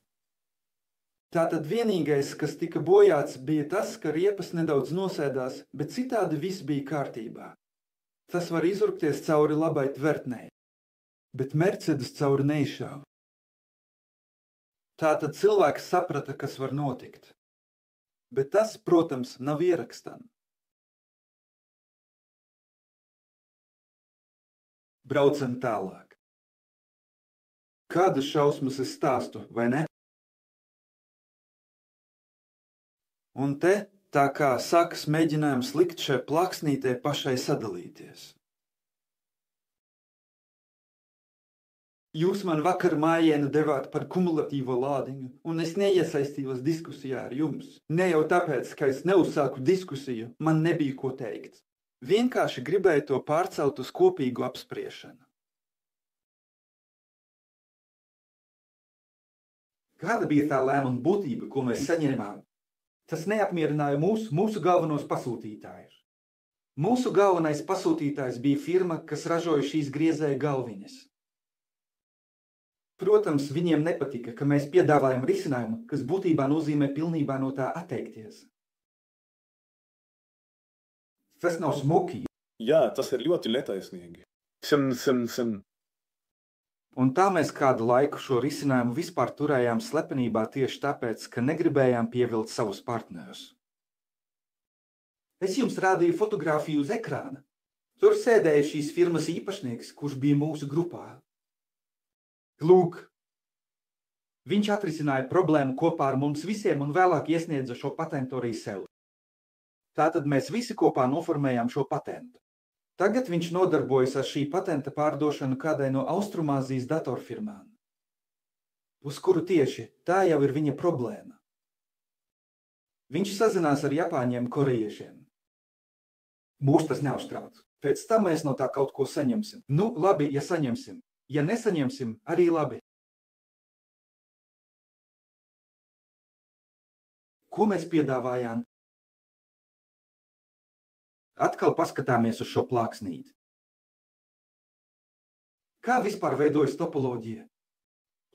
Tātad vienīgais, kas tika bojāts, bija tas, ka riepas nedaudz nosēdās, bet citādi viss bija kārtībā. Tas var izurkties cauri labai tvertnei. Bet Mercedes cauri neizšāva. Tātad cilvēks saprata, kas var notikt. Bet tas, protams, nav ierakstām. Braucam tālāk. Kādas šausmas es stāstu, vai ne? Un te, tā kā sākas mēģinājums likt šai plaksnītē pašai sadalīties. Jūs man vakar mājienu devāt par kumulatīvo lādiņu, un es neiesaistījos diskusijā ar jums. Ne jau tāpēc, ka es neuzsāku diskusiju, man nebija ko teikt. Vienkārši gribēju to pārcelt uz kopīgu apspriešanu. Kāda bija tā lēmuma būtība, ko mēs saņēmām? Tas neapmierināja mūsu galvenos pasūtītājus. Mūsu galvenais pasūtītājs bija firma, kas ražoja šīs griezēja galviņas. Protams, viņiem nepatika, ka mēs piedāvājam risinājumu, kas būtībā nozīmē pilnībā no tā atteikties. Tas nav smuki. Jā, tas ir ļoti netaisnīgi. Un tā mēs kādu laiku šo risinājumu vispār turējām slepenībā tieši tāpēc, ka negribējām pievilkt savus partnerus. Es jums rādīju fotogrāfiju uz ekrāna. Tur sēdēja šīs firmas īpašnieks, kurš bija mūsu grupā. Lūk, viņš atrisināja problēmu kopā ar mums visiem un vēlāk iesniedza šo patentu arī sev. Tātad mēs visi kopā noformējām šo patentu. Tagad viņš nodarbojas ar šī patenta pārdošanu kādai no Austrumāzijas datorfirmām. Uz kuru tieši tā jau ir viņa problēma. Viņš sazinās ar Japāņiem, korejiešiem. Mūs tas neuztrauc. Pēc tam mēs no tā kaut ko saņemsim. Nu, labi, ja saņemsim. Ja nesaņemsim, arī labi. Ko mēs piedāvājām? Atkal paskatāmies uz šo plāksnīti. Kā vispār veidojas topoloģija?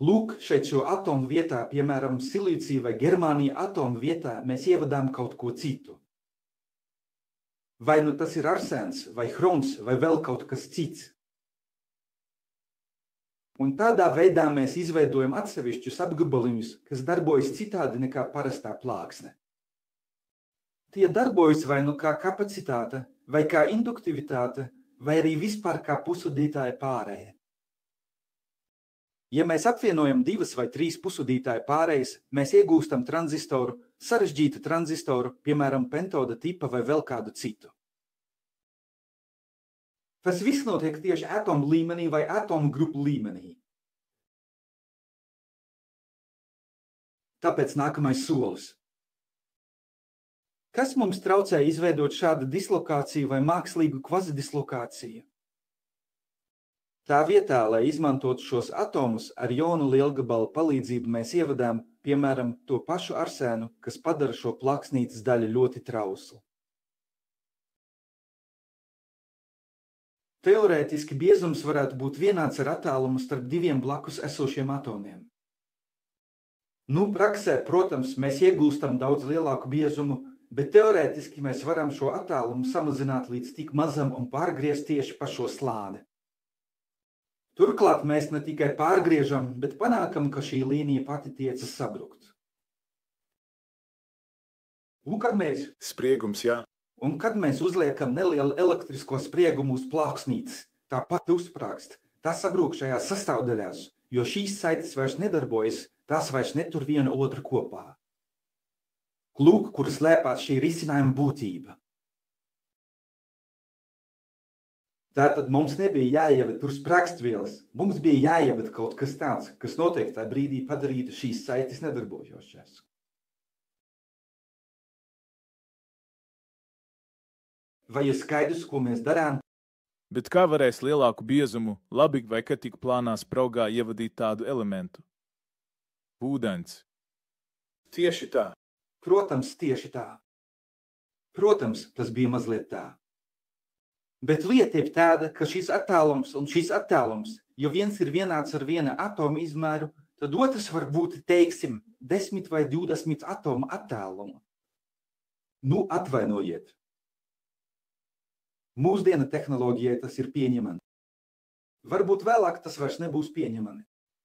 Lūk, šeit šo atomu vietā, piemēram, silīcija vai germānija atomu vietā, mēs ievadām kaut ko citu. Vai nu tas ir arsēns, vai hrons, vai vēl kaut kas cits. Un tādā veidā mēs izveidojam atsevišķus apgabaliņus, kas darbojas citādi nekā parastā plāksne. Tie darbojas vai nu kā kapacitāte, vai kā induktivitāte, vai arī vispār kā pusudītāja pārēja. Ja mēs apvienojam 2 vai 3 pusudītāja pārējas, mēs iegūstam tranzistoru, sarežģītu tranzistoru, piemēram, pentoda tipa vai vēl kādu citu. Tas viss notiek tieši atomu līmenī vai atomu grupu līmenī. Tāpēc nākamais solis. Kas mums traucēja izveidot šādu dislokāciju vai mākslīgu kvazidislokāciju? Tā vietā, lai izmantotu šos atomus ar jonu lielgabalu palīdzību, mēs ievadām, piemēram, to pašu arsēnu, kas padara šo plāksnītes daļu ļoti trauslu. Teorētiski biezums varētu būt vienāds ar attālumu starp 2 blakus esošiem atomiem. Nu, praksē, protams, mēs iegūstam daudz lielāku biezumu, bet teorētiski mēs varam šo attālumu samazināt līdz tik mazam un pārgriezt tieši pa šo slāni. Turklāt mēs ne tikai pārgriežam, bet panākam, ka šī līnija pati tiecas sabrukt. Un kad mēs... Spriegums, jā. Un kad mēs uzliekam nelielu elektrisko spriegumu uz plāksnītes, tā pati uzsprāgst, tā sabrūk šajās sastāvdaļās, jo šīs saites vairs nedarbojas, tās vairs netur vienu otru kopā. Lūk, kur slēpās šī risinājuma būtība. Tātad mums nebija jāieved tur sprāgstvielas, mums bija jāieved kaut kas tāds, kas noteiktā brīdī padarītu šīs saites nedarbojošās. Vai ir skaidrs, ko mēs darām? Bet kā varēs lielāku biezumu, labi vai kad tik plānā spraugā ievadīt tādu elementu? Ūdens. Tieši tā. Protams, tieši tā. Protams, tas bija mazliet tā. Bet lieta ir tāda, ka šis attālums un šis attālums, jo viens ir vienāds ar viena atoma izmēru, tad otrs var būt, teiksim, 10 vai 20 atoma attāluma. Nu, atvainojiet. Mūsdienu tehnoloģijai tas ir pieņemami. Varbūt vēlāk tas vairs nebūs pieņemami.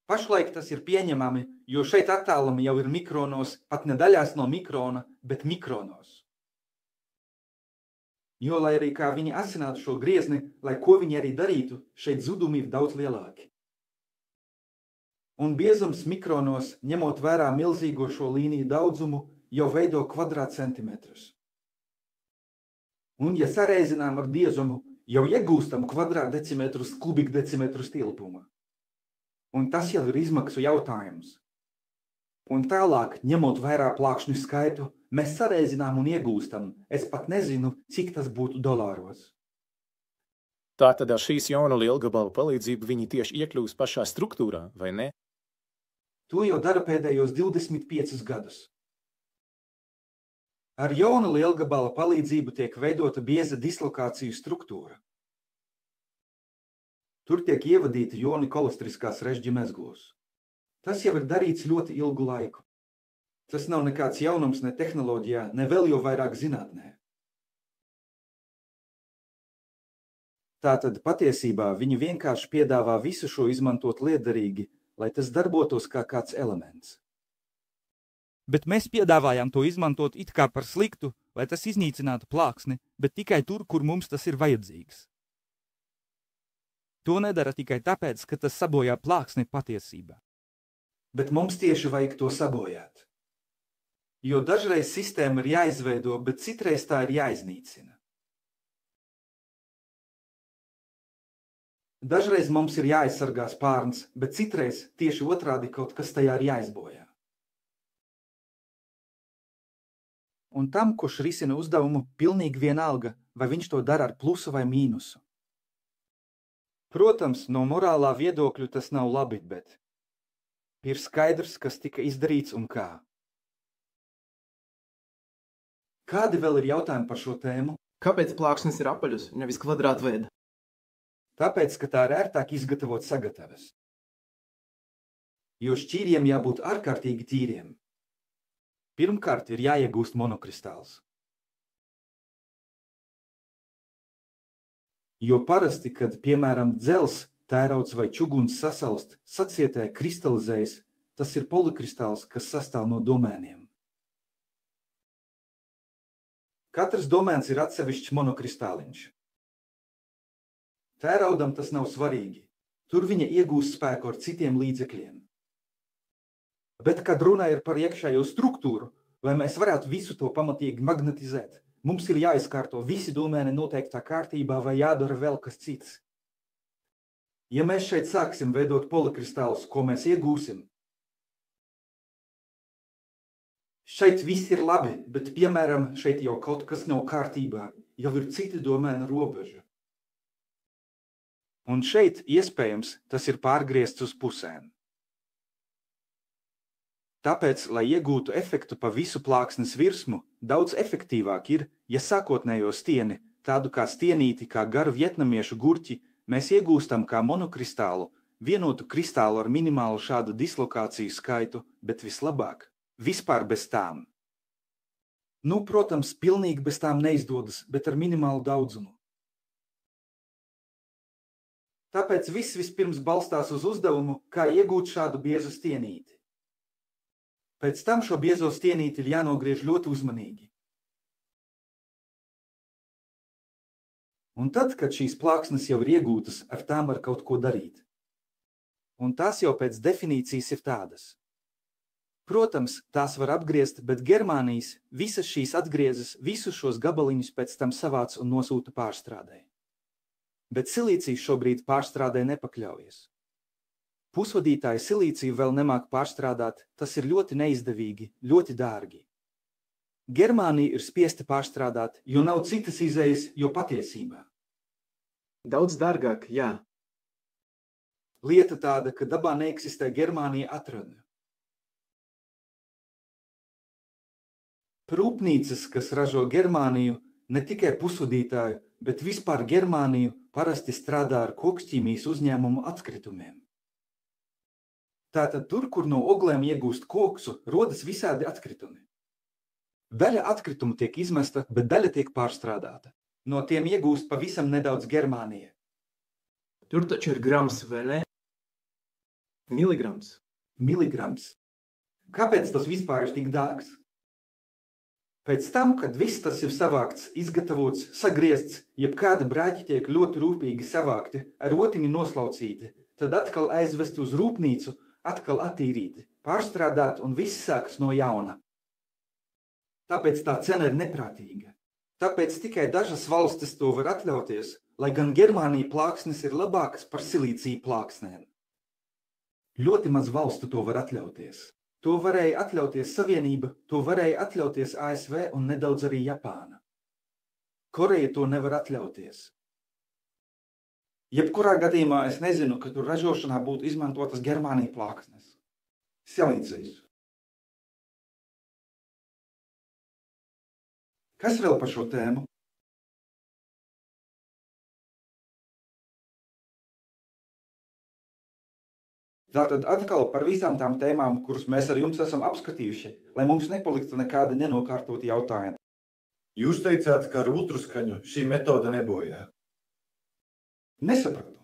Pašlaik tas ir pieņemami, jo šeit attālumi jau ir mikronos, pat ne daļās no mikrona, bet mikronos. Jo, lai arī kā viņi asinātu šo griezni, lai ko viņi arī darītu, šeit zudumi ir daudz lielāki. Un biezums mikronos, ņemot vērā milzīgo šo līniju daudzumu, jau veido kvadrātcentimetrus. Un, ja sareizinām ar biezumu, jau iegūstam kvadrātdecimetrus kubikdecimetrus tilpuma. Un tas jau ir izmaksu jautājums. Un tālāk, ņemot vērā plākšņu skaitu, mēs sareizinām un iegūstam. Es pat nezinu, cik tas būtu dolāros. Tātad ar šīs jonu lielgabalu palīdzību viņi tieši iekļūs pašā struktūrā, vai ne? To jau dara pēdējos 25 gadus. Ar jaunu lielgabala palīdzību tiek veidota bieza dislokāciju struktūra. Tur tiek ievadīti joni kolastriskās režģi mezglos. Tas jau ir darīts ļoti ilgu laiku. Tas nav nekāds jaunums ne tehnoloģijā, ne vēl jau vairāk zinātnē. Tātad patiesībā viņi vienkārši piedāvā visu šo izmantot liederīgi, lai tas darbotos kā kāds elements. Bet mēs piedāvājām to izmantot it kā par sliktu, lai tas iznīcinātu plāksni, bet tikai tur, kur mums tas ir vajadzīgs. To nedara tikai tāpēc, ka tas sabojā plāksni patiesībā. Bet mums tieši vajag to sabojāt. Jo dažreiz sistēma ir jāizveido, bet citreiz tā ir jāiznīcina. Dažreiz mums ir jāaizsargā spārns, bet citreiz tieši otrādi kaut kas tajā ir jāizbojā. Un tam, kurš risina uzdevumu, pilnīgi vienalga, vai viņš to dara ar plusu vai mīnusu. Protams, no morālā viedokļa tas nav labi, bet ir skaidrs, kas tika izdarīts un kā. Kādi vēl ir jautājumi par šo tēmu? Kāpēc plāksnes ir apaļas, nevis kvadrātveida? Tāpēc, ka tā ir ērtāk izgatavot sagataves. Jo šķīriem jābūt ārkārtīgi tīriem. Pirmkārt ir jāiegūst monokristāls. Jo parasti, kad, piemēram, dzels, tērauds vai čuguns sasalst, sacietē kristalizējas, tas ir polikristāls, kas sastāv no domēniem. Katrs domēns ir atsevišķs monokristāliņš. Tēraudam tas nav svarīgi. Tur viņa iegūst spēku ar citiem līdzekļiem. Bet, kad runa ir par iekšējo struktūru, lai mēs varētu visu to pamatīgi magnetizēt, mums ir jāizkārto visi domēni noteiktā kārtībā vai jādara vēl kas cits. Ja mēs šeit sāksim veidot polikristālus, ko mēs iegūsim? Šeit viss ir labi, bet, piemēram, šeit jau kaut kas nav kārtībā, jau ir citi domēna robeža. Un šeit, iespējams, tas ir pārgriezts uz pusēm. Tāpēc, lai iegūtu efektu pa visu plāksnes virsmu, daudz efektīvāk ir, ja sākotnējo stieni, tādu kā stienīti, kā garu vietnamiešu gurķi, mēs iegūstam kā monokristālu, vienotu kristālu ar minimālu šādu dislokāciju skaitu, bet vislabāk, vispār bez tām. Nu, protams, pilnīgi bez tām neizdodas, bet ar minimālu daudzumu. Tāpēc viss vispirms balstās uz uzdevumu, kā iegūt šādu biezu stienīti. Pēc tam šo biezo stienīti ir jānogriež ļoti uzmanīgi. Un tad, kad šīs plāksnes jau ir iegūtas, ar tām var kaut ko darīt. Un tās jau pēc definīcijas ir tādas. Protams, tās var apgriezt, bet Germānijas visas šīs atgriezas, visus šos gabaliņus pēc tam savāc un nosūta pārstrādē. Bet silīcijas šobrīd pārstrādē nepakļaujas. Pusvadītāji silīciju vēl nemāk pārstrādāt, tas ir ļoti neizdevīgi, ļoti dārgi. Germānija ir spiesta pārstrādāt, jo nav citas izējas, jo patiesībā. Daudz dārgāk, jā. Lieta tāda, ka dabā neeksistē Germānija atrada. Rūpnīcas, kas ražo Germāniju, ne tikai pusvadītāju, bet vispār Germāniju parasti strādā ar koksķīmijas uzņēmumu atkritumiem. Tātad tur, kur no oglēm iegūst koksu, rodas visādi atkritumi. Daļa atkritumu tiek izmesta, bet daļa tiek pārstrādāta. No tiem iegūst pavisam nedaudz Germānija. Tur taču ir grams, vai ne? Miligrams. Miligrams. Kāpēc tas vispār ir tik dārgs? Pēc tam, kad viss tas ir savākts, izgatavots, sagriezts, jebkāda brāķi tiek ļoti rūpīgi savākti, ar rotiņu noslaucīti, tad atkal aizvest uz rūpnīcu, atkal attīrīti, pārstrādāt un viss sākas no jauna. Tāpēc tā cena ir neprātīga. Tāpēc tikai dažas valstis to var atļauties, lai gan Germānija plāksnes ir labākas par silīciju plāksnēm. Ļoti maz valstu to var atļauties. To varēja atļauties Savienība, to varēja atļauties ASV un nedaudz arī Japāna. Koreja to nevar atļauties. Jebkurā gadījumā es nezinu, ka tur ražošanā būtu izmantotas Germānija plāksnes. Silīcijs. Kas vēl par šo tēmu? Tātad atkal par visām tām tēmām, kuras mēs ar jums esam apskatījuši, lai mums nepaliktu nekādi nenokārtoti jautājumi. Jūs teicāt, ka ar ultraskaņu šī metode nebojā. Nesapratu.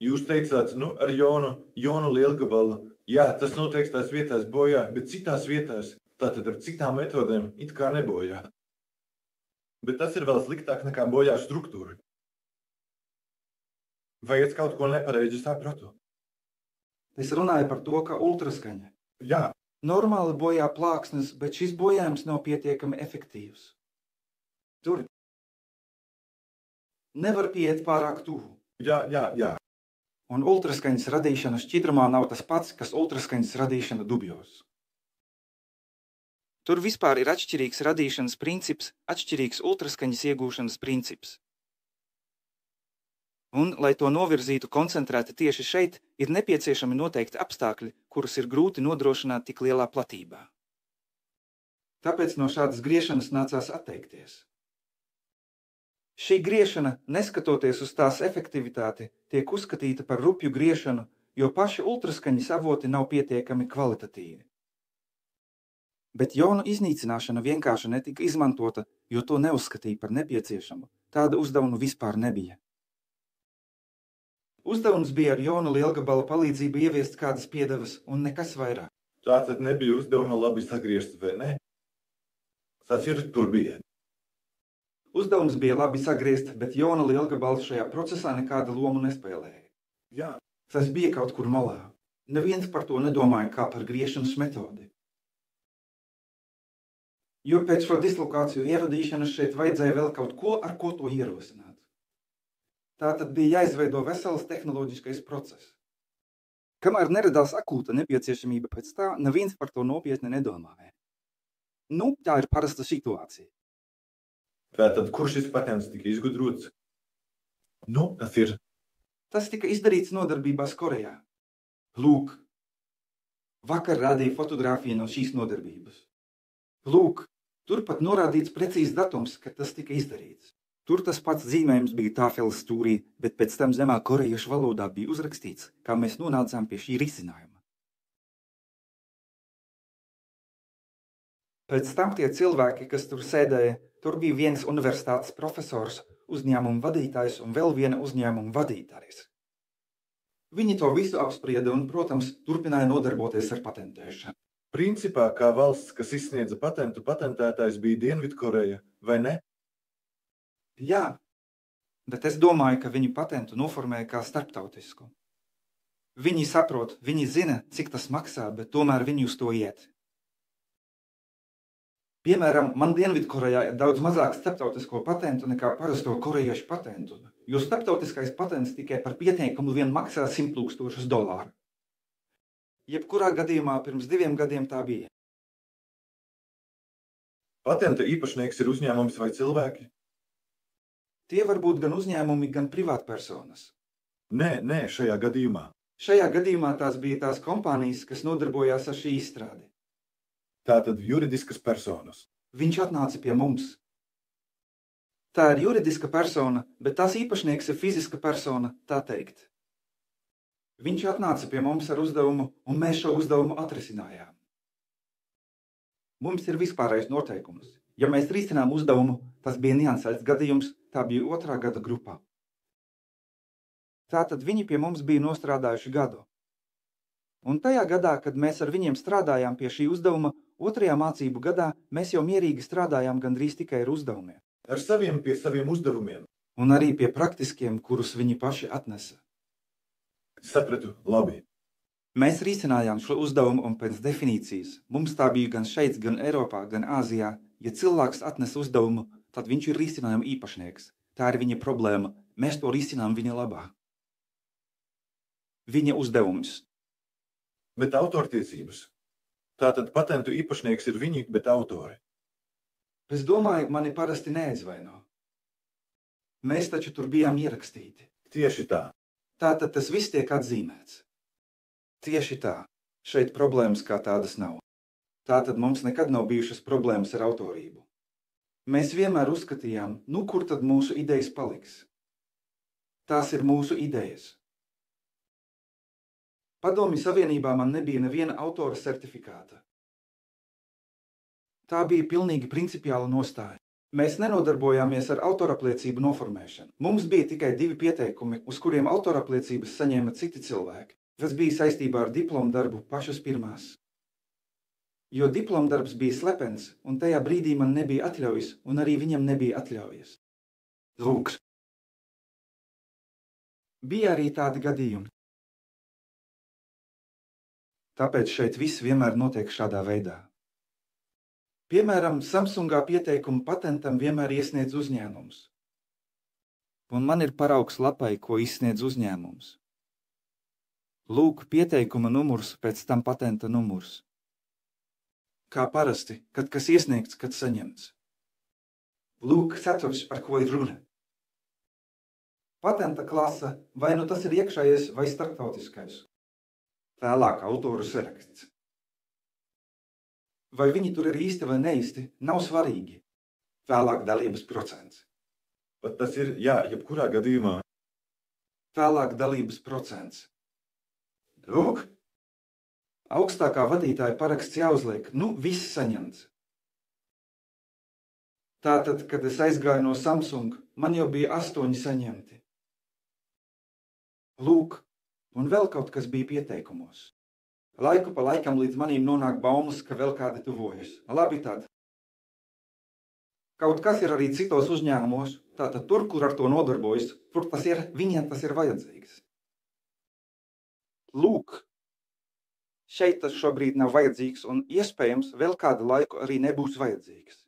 Jūs teicāt, ar jonu lielgabalu. Jā, tas noteiktās vietās bojā, bet citās vietās, tātad ar citām metodēm, it kā nebojā. Bet tas ir vēl sliktāk nekā bojā struktūra. Vai es kaut ko nepareizi sapratu? Es runāju par to, ka ultraskaņa. Jā. Normāli bojā plāksnes, bet šis bojājums nav pietiekami efektīvs. Tur nevar pieiet pārāk tuvu. Jā. Un ultraskaņas radīšana šķidrumā nav tas pats, kas ultraskaņas radīšana dubjos. Tur vispār ir atšķirīgs radīšanas princips, atšķirīgs ultraskaņas iegūšanas princips. Un, lai to novirzītu koncentrēti tieši šeit, ir nepieciešami noteikti apstākļi, kurus ir grūti nodrošināt tik lielā platībā. Tāpēc no šādas griešanas nācās atteikties. Šī griešana, neskatoties uz tās efektivitāti, tiek uzskatīta par rupju griešanu, jo paši ultraskaņas avoti nav pietiekami kvalitatīvi. Bet jonu iznīcināšana vienkārši netika izmantota, jo to neuzskatīja par nepieciešamu. Tāda uzdevuma vispār nebija. Uzdevums bija ar jonu lielgabala palīdzību ieviest kādas piedevas un nekas vairāk. Tātad nebija uzdevuma labi sagriezt, vai ne? Tas ir tur bija. Uzdevums bija labi sagriezt, bet jona lielgabals šajā procesā nekāda lomu nespēlēja. Jā. Tas bija kaut kur malā. Neviens par to nedomāja kā par griešanas metodi. Jo pēc šo dislokāciju ieradīšanas šeit vajadzēja vēl kaut ko, ar ko to ierosināt. Tātad bija jāizveido vesels tehnoloģiskais process. Kamēr neradās akūta nepieciešamība pēc tā, neviens par to nopietni nedomāja. Tā ir parasta situācija. Tātad, kur šis patents tika izgudrots? Tas ir. Tas tika izdarīts nodarbībās Korejā. Lūk, vakar rādīja fotogrāfiju no šīs nodarbības. Lūk, turpat norādīts precīzs datums, kad tas tika izdarīts. Tur tas pats zīmējums bija tāfeles stūrī, bet pēc tam zemā korejiešu valodā bija uzrakstīts, kā mēs nonācām pie šī risinājuma. Pēc tam tie cilvēki, kas tur sēdēja, tur bija viens universitātes profesors, uzņēmuma vadītājs un vēl viena uzņēmuma vadītājs. Viņi to visu apsprieda un, protams, turpināja nodarboties ar patentēšanu. Principā, kā valsts, kas izsniedza patentu, patentētājs bija Dienvidkoreja, vai ne? Jā, bet es domāju, ka viņi patentu noformēja kā starptautisku. Viņi saprot, viņi zina, cik tas maksā, bet tomēr viņi uz to iet. Piemēram, man Dienvidkorejā ir daudz mazāk starptautisko patentu nekā parasto korejiešu patentu, jo starptautiskais patents tikai par pieteikumu vien maksā $100,000. Jebkurā gadījumā pirms 2 gadiem tā bija. Patenta īpašnieks ir uzņēmums vai cilvēki? Tie var būt gan uzņēmumi, gan privātpersonas. Nē, šajā gadījumā. Šajā gadījumā tās bija tās kompānijas, kas nodarbojās ar šī izstrādi. Tātad juridiskas personas. Viņš atnāca pie mums. Tā ir juridiska persona, bet tās īpašnieks ir fiziska persona, tā teikt. Viņš atnāca pie mums ar uzdevumu, un mēs šo uzdevumu atrisinājām. Mums ir vispārējais noteikums. Ja mēs risinām uzdevumu, tas bija niansēts gadījums, tā bija 2. gada grupā. Tātad viņi pie mums bija nostrādājuši gadu. Un tajā gadā, kad mēs ar viņiem strādājām pie šī uzdevuma, 2. mācību gadā mēs jau mierīgi strādājām gandrīz tikai ar uzdevumiem. Pie saviem uzdevumiem. Un arī pie praktiskiem, kurus viņi paši atnesa. Sapratu, labi. Mēs risinājām šo uzdevumu un pēc definīcijas. Mums tā bija gan šeit, gan Eiropā, gan Āzijā. Ja cilvēks atnes uzdevumu, tad viņš ir risinājuma īpašnieks. Tā ir viņa problēma. Mēs to risinām viņa labā. Viņa uzdevums. Bet autortiesības. Tātad patentu īpašnieks ir viņi, bet autori. Es domāju, mani parasti neaizvaino. Mēs taču tur bijām ierakstīti. Tieši tā. Tātad tas viss tiek atzīmēts. Tieši tā. Šeit problēmas kā tādas nav. Tātad mums nekad nav bijušas problēmas ar autorību. Mēs vienmēr uzskatījām, nu kur tad mūsu idejas paliks? Tās ir mūsu idejas. Padomju Savienībā man nebija neviena autora certifikāta. Tā bija pilnīgi principiāla nostāja. Mēs nenodarbojāmies ar autorapliecību noformēšanu. Mums bija tikai 2 pieteikumi, uz kuriem autorapliecības saņēma citi cilvēki. Tas bija saistībā ar diplomdarbu pašas pirmās. Jo diplomdarbs bija slepens, un tajā brīdī man nebija atļaujas, un arī viņam nebija atļaujas. Lūk. Bija arī tādi gadījumi. Tāpēc šeit viss vienmēr notiek šādā veidā. Piemēram, Samsungā pieteikumu patentam vienmēr iesniedz uzņēmums. Un man ir paraugs lapai, ko izsniedz uzņēmums. Lūk, pieteikuma numurs, pēc tam patenta numurs. Kā parasti, kad kas iesniegts, kad saņemts. Lūk, saturs, par ko ir runa. Patenta klasa, vai nu tas ir iekšējais vai starptautiskais. Vēlāk autoru saraksts. Vai viņi tur ir īsti vai neīsti, nav svarīgi. Vēlāk dalības procents. Bet tas ir, jā, jebkurā gadījumā. Vēlāk dalības procents. Lūk. Augstākā vadītāja paraksts jāuzliek, nu viss saņemts. Tātad, kad es aizgāju no Samsung, man jau bija 8 saņemti. Lūk, un vēl kaut kas bija pieteikumos. Laiku pa laikam līdz manīm nonāk baumas, ka vēl kādi tuvojas. Labi tad. Kaut kas ir arī citos uzņēmumos, tātad tur, kur ar to nodarbojas, tur tas ir, viņiem tas ir vajadzīgs. Lūk, šeit tas šobrīd nav vajadzīgs un iespējams vēl kādu laiku arī nebūs vajadzīgs.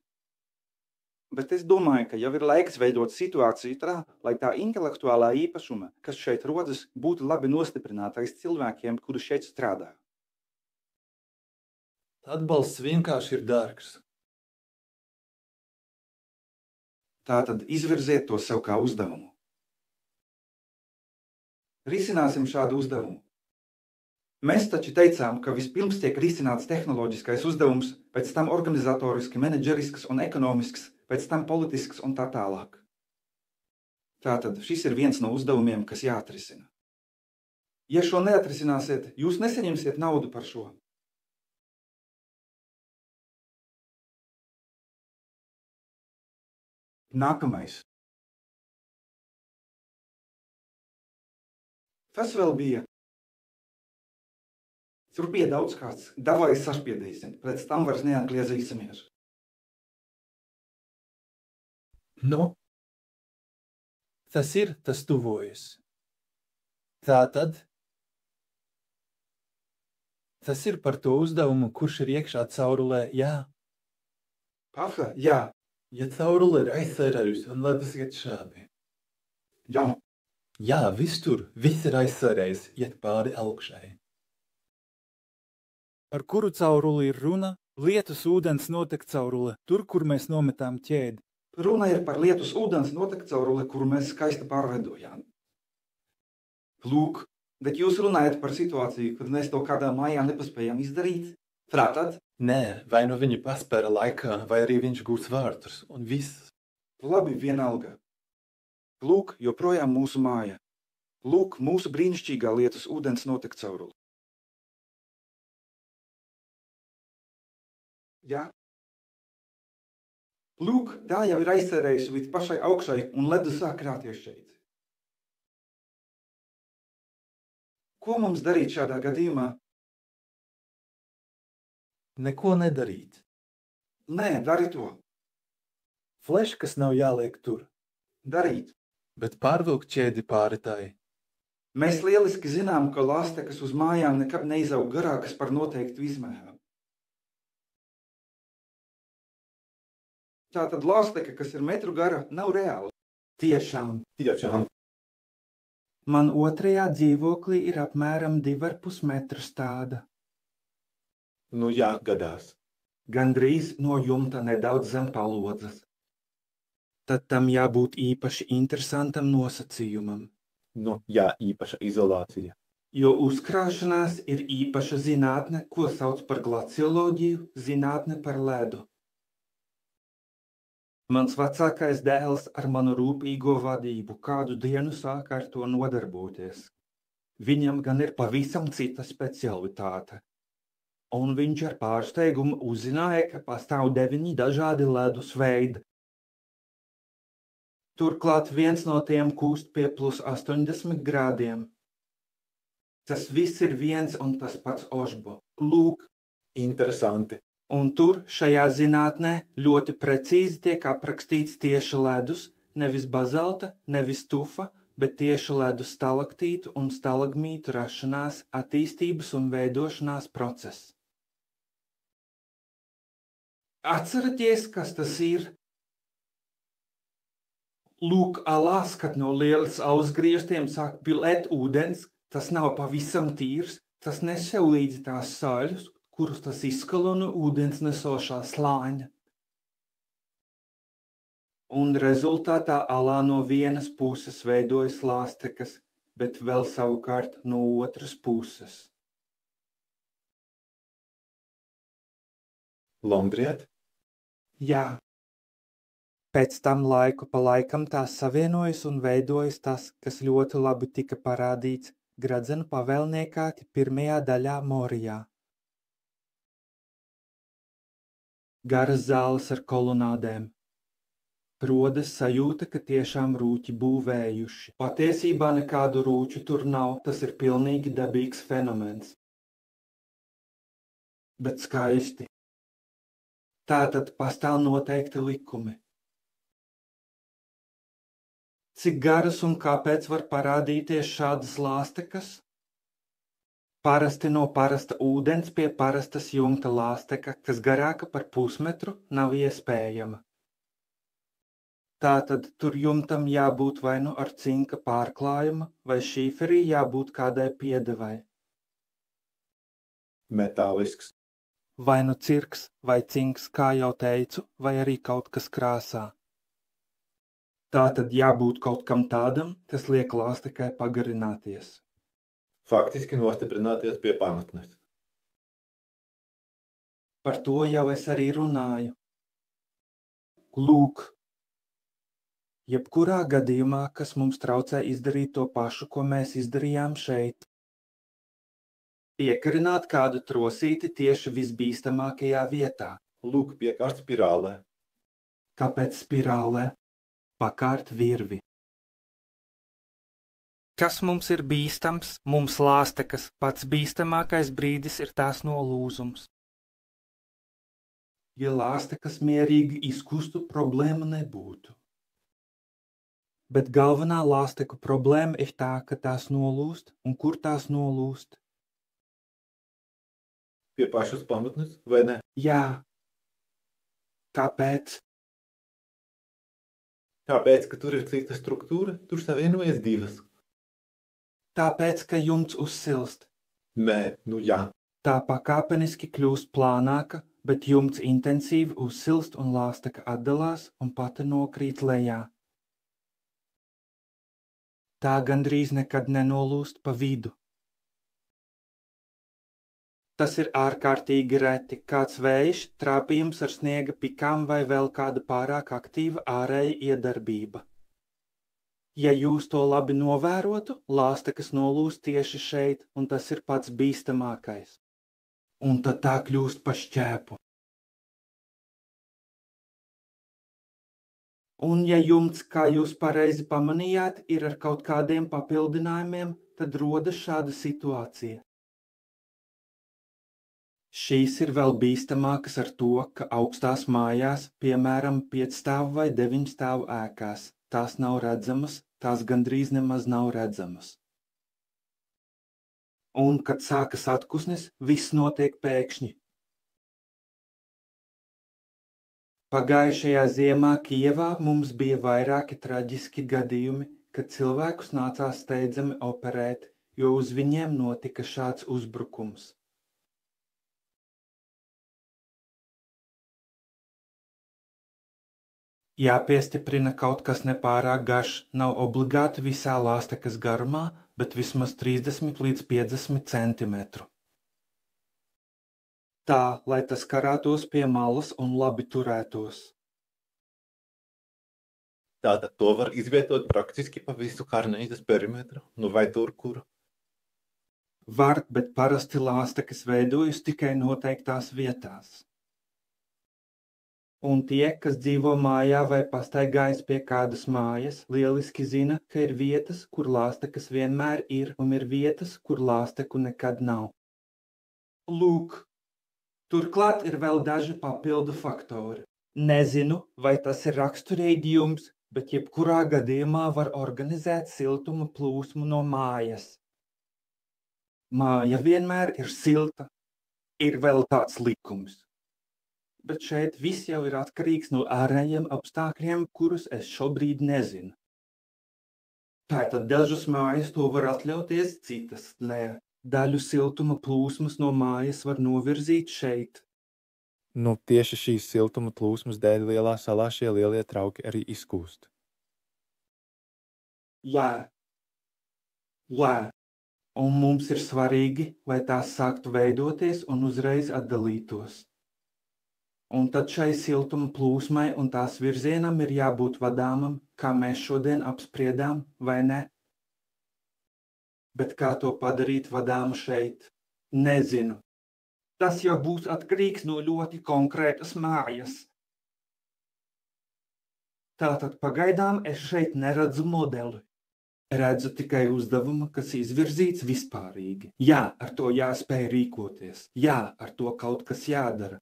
Bet es domāju, ka jau ir laiks veidot situāciju tā, lai tā intelektuālā īpašuma, kas šeit rodas, būtu labi nostiprinātais cilvēkiem, kuri šeit strādā. Atbalsts vienkārši ir dārgs. Tātad izvirziet to sev kā uzdevumu. Risināsim šādu uzdevumu. Mēs taču teicām, ka vispirms tiek risināts tehnoloģiskais uzdevums, pēc tam organizatoriski, menedžerisks un ekonomisks, pēc tam politisks un tā tālāk. Tātad šis ir viens no uzdevumiem, kas jāatrisina. Ja šo neatrisināsiet, jūs nesaņemsiet naudu par šo. Nākamais. Tas vēl bija. Tur bija daudz kāds. Davai sašpiedīsim, pēc tam vairs neatgriezīsimies. Nu, tas ir, tas tuvojas. Tātad, tas ir par to uzdevumu, kurš ir iekšā caurulē, jā. Pafa, jā. Ja caurule ir aizsērējusi, un lai tas iet šādi. Jā. Jā, viss tur, viss ir aizsērējis, iet pāri augšai. Par kuru cauruli ir runa? Lietus ūdens notekcaurule, tur, kur mēs nometām ķēdi. Runa ir par lietus ūdens notekcaurule, kuru mēs skaisti pārveidojām. Lūk, bet jūs runājat par situāciju, kad mēs to kādā mājā nepaspējam izdarīt? Prātad? Nē, vai nu viņi paspēra laikā, vai arī viņš gūs vārtus, un viss. Labi, vienalga. Lūk, joprojām mūsu māja. Lūk, mūsu brīnišķīgā lietus ūdens notekcaurule. Jā. Lūk, tā jau ir aizsērējusi līdz pašai augšai, un ledus sāk krāties šeit. Ko mums darīt šādā gadījumā? Neko nedarīt. Nē, dari to. Fleškas nav jāliek tur. Darīt. Bet pārvilkt ķēdi pāri tai. Mēs lieliski zinām, ka lāstekas uz mājām nekad neizaug garākas par noteiktu izmēru. Tātad lāsteka, kas ir metru gara, nav reāla. Tiešām. Man otrajā dzīvoklī ir apmēram 2,5 metrus tāda. Nu jā, gadās. Gandrīz no jumta nedaudz zem palodzes. Tad tam jābūt īpaši interesantam nosacījumam. Nu jā, īpaša izolācija. Jo uzkrāšanās ir īpaša zinātne, ko sauc par glacioloģiju, zinātne par ledu. Mans vecākais dēls ar manu rūpīgo vadību kādu dienu sāka ar to nodarboties. Viņam gan ir pavisam cita specialitāte. Un viņš ar pārsteigumu uzzināja, ka pastāv 9 dažādi ledus veidi. Turklāt viens no tiem kūst pie plus 80 grādiem. Tas viss ir viens un tas pats Ožbo. Lūk, Interesanti. un tur šajā zinātnē ļoti precīzi tiek aprakstīts tieši ledus, nevis bazalta, nevis tufa, bet tieši ledus stalaktītu un stalagmītu rašanās, attīstības un veidošanās process. Atceraties, kas tas ir? Lūk, alās, kad no lielas ausgrieztiem sāk pilēt ūdens, tas nav pavisam tīrs, tas nes sev līdzi tās sāļus, kurus tas izskalo no ūdens nesošā slāņa. Un rezultātā alā no vienas puses veidojas lāstekas, bet vēl savukārt no otras puses. Lombriet? Jā. Pēc tam laiku pa laikam tās savienojas un veidojas tas, kas ļoti labi tika parādīts Gradzenu pavēlniekāti pirmajā daļā Morijā. Garas zāles ar kolonādēm. Rodas sajūta, ka tiešām rūķi būvējuši. Patiesībā nekādu rūķu tur nav, tas ir pilnīgi dabīgs fenomens. Bet skaisti. Tātad pastāv noteikti likumi. Cik garas un kāpēc var parādīties šādas lāstekas? Parasti no parasta ūdens pie parastas jumta lāsteka, kas garāka par pusmetru, nav iespējama. Tātad tur jumtam jābūt vai nu ar cinka pārklājuma, vai šīferī jābūt kādai piedevai. Metālisks. Vai nu cirks, vai cinks, kā jau teicu, vai arī kaut kas krāsā. Tātad jābūt kaut kam tādam, kas liek lāstekai pagarināties. Faktiski nostiprināties pie pamatnes. Par to jau es arī runāju. Lūk, jebkurā gadījumā, kas mums traucē izdarīt to pašu, ko mēs izdarījām šeit. Piekarināt kādu trosīti tieši visbīstamākajā vietā. Lūk, piekārt spirālē. Kāpēc spirālē? Pakārt virvi. Kas mums ir bīstams? Mums lāstekas pats bīstamākais brīdis ir tās nolūzums. Ja lāstekas mierīgi izkustu, problēma nebūtu. Bet galvenā lāsteku problēma ir tā, ka tās nolūst, un kur tās nolūst? Pie pašas pamatnes, vai ne? Jā. Kāpēc? Tāpēc, ka tur ir cita struktūra, tur savienojas divas. Tāpēc, ka jumts uzsilst. Nē, nu jā. Tā pakāpeniski kļūst plānāka, bet jumts intensīvi uzsilst un lāsteka atdalās un pati nokrīt lejā. Tā gandrīz nekad nenolūst pa vidu. Tas ir ārkārtīgi reti, kāds vējš, trāpījums ar sniega pikām vai vēl kāda pārāk aktīva ārēja iedarbība. Ja jūs to labi novērotu, lāstekas nolūst tieši šeit, un tas ir pats bīstamākais. Un tad tā kļūst pa šķēpu. Un ja jumts, kā jūs pareizi pamanījāt, ir ar kaut kādiem papildinājumiem, tad rodas šāda situācija. Šīs ir vēl bīstamākas ar to, ka augstās mājās, piemēram, 5 stāvu vai 9 stāvu ēkās, tās nav redzamas, tās gandrīz nemaz nav redzamas. Un, kad sākas atkusnes, viss notiek pēkšņi. Pagājušajā ziemā Kijevā mums bija vairāki traģiski gadījumi, kad cilvēkus nācās steidzami operēt, jo uz viņiem notika šāds uzbrukums. Jāpiestiprina kaut kas nepārāk garš, nav obligāti visā lāstekas garumā, bet vismaz 30 līdz 50 centimetru. Tā, lai tas karātos pie malas un labi turētos. Tātad to var izvietot praktiski pa visu karnīzes perimetru, nu vai tur, kur. Var, bet parasti lāstekas veidojas tikai noteiktās vietās. Un tie, kas dzīvo mājā vai pastaigājas pie kādas mājas, lieliski zina, ka ir vietas, kur lāstekas vienmēr ir, un ir vietas, kur lāsteku nekad nav. Lūk, turklāt ir vēl daži papildu faktori. Nezinu, vai tas ir raksturīgi jums, bet jebkurā gadījumā var organizēt siltuma plūsmu no mājas. Māja vienmēr ir silta, ir vēl tāds likums. Bet šeit viss jau ir atkarīgs no ārējiem apstākļiem, kurus es šobrīd nezinu. Tātad dažas mājas to var atļauties, citas nē. Daļu siltuma plūsmas no mājas var novirzīt šeit. Nu, tieši šīs siltuma plūsmas dēļ lielā salā šie lielie trauki arī izkūst. Jā. Un mums ir svarīgi, lai tās sāktu veidoties un uzreiz atdalītos. Un tad šai siltuma plūsmai un tās virzienam ir jābūt vadāmam, kā mēs šodien apspriedām, vai ne? Bet kā to padarīt vadāmu šeit? Nezinu. Tas jau būs atkarīgs no ļoti konkrētas mājas. Tātad pagaidām es šeit neredzu modeli. Redzu tikai uzdevumu, kas izvirzīts vispārīgi. Jā, ar to jāspēj rīkoties. Jā, ar to kaut kas jādara.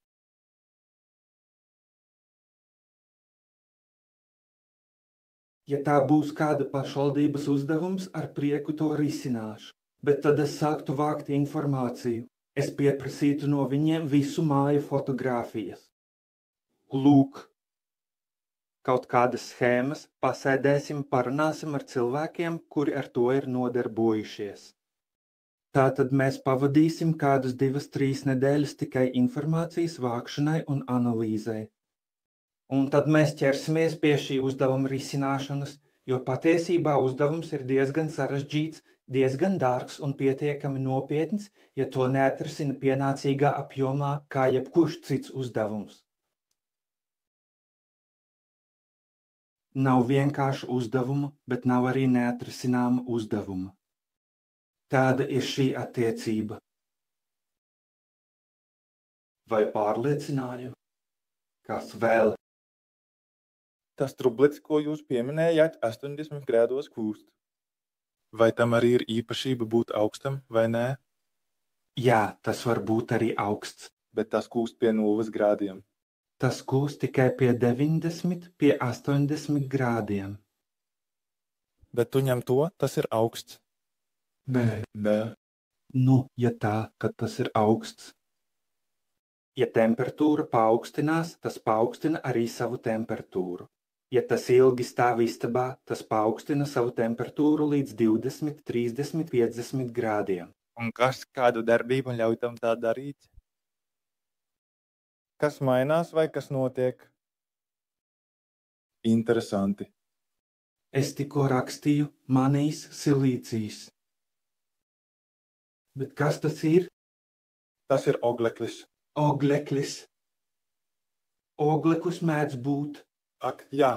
Ja tā būs kāda pašvaldības uzdevums, ar prieku to risināšu. Bet tad es sāktu vākt informāciju. Es pieprasītu no viņiem visu māju fotogrāfijas. Lūk, kaut kādas schēmas, pasēdēsim, parunāsim ar cilvēkiem, kuri ar to ir nodarbojušies. Tātad mēs pavadīsim kādus 2-3 nedēļas tikai informācijas vākšanai un analīzei. Un tad mēs ķersimies pie šī uzdevuma risināšanas, jo patiesībā uzdevums ir diezgan sarežģīts, diezgan dārgs un pietiekami nopietns, ja to neatrisina pienācīgā apjomā kā jebkurš cits uzdevums. Nav vienkārši uzdevuma, bet nav arī neatrisināma uzdevuma. Tāda ir šī attiecība. Vai pārliecināju? Kas vēl? Tas trublets, ko jūs pieminējāt, 80 grādos kūst. Vai tam arī ir īpašība būt augstam, vai nē? Jā, tas var būt arī augsts. Bet tas kūst pie 0 grādiem. Tas kūst tikai pie 90, pie 80 grādiem. Bet tu ņem to, tas ir augsts. Nē. Nu, ja tā, tad tas ir augsts. Ja temperatūra paaugstinās, tas paaugstina arī savu temperatūru. Ja tas ilgi stāv istabā, tas paaugstina savu temperatūru līdz 20, 30, 50 grādiem. Un kas kādu darbību ļauj tam tā darīt? Kas mainās vai kas notiek? Interesanti. Es tikko rakstīju manīs silīcijas. Bet kas tas ir? Tas ir ogleklis. Ogleklis. Oglekus mēdz būt. Ak, jā.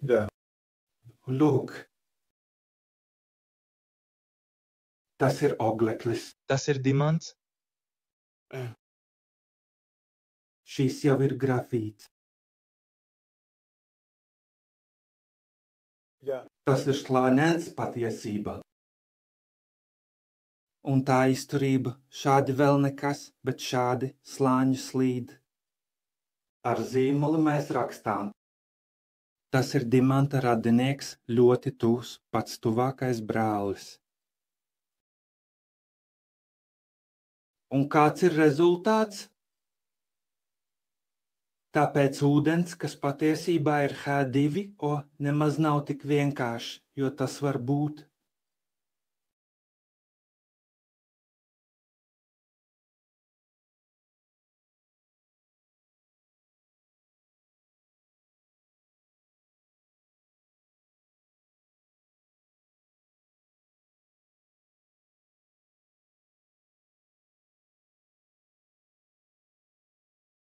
Jā. Lūk. Tas ir ogleklis. Tas ir dimants. Šis jau ir grafīts. Jā. Tas ir slāņens patiesībā. Un tā izturība, šādi vēl nekas, bet šādi slāņu slīd. Ar zīmoli mēs rakstām. Tas ir dimanta radinieks, ļoti tuvs, pats tuvākais brālis. Un kāds ir rezultāts? Tāpēc ūdens, kas patiesībā ir H2O, nemaz nav tik vienkārši, jo tas var būt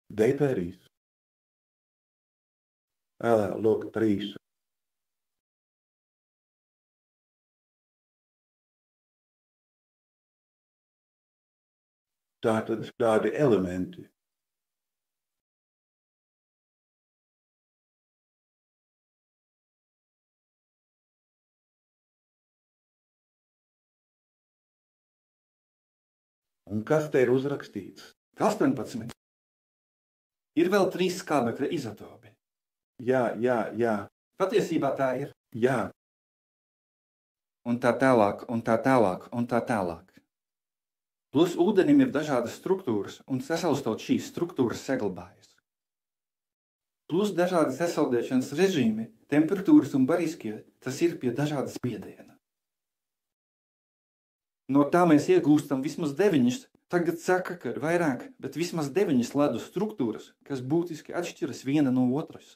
Deutērijas. Lūk, 3. Tātad tādi elementi. Un kas te ir uzrakstīts? 18. Ir vēl 3 skābekļa izotopi. Jā. Patiesībā tā ir. Jā. Un tā tālāk, un tā tālāk, un tā tālāk. Plus ūdenim ir dažādas struktūras, un sasaustot šīs struktūras saglabājas. Plus dažādas sasaldēšanas režīmi, temperatūras un bariskie, tas ir pie dažādas spiediena. No tā mēs iegūstam vismaz 9, tagad saka, ka ir vairāk, bet vismaz 9 ledus struktūras, kas būtiski atšķiras viena no otras.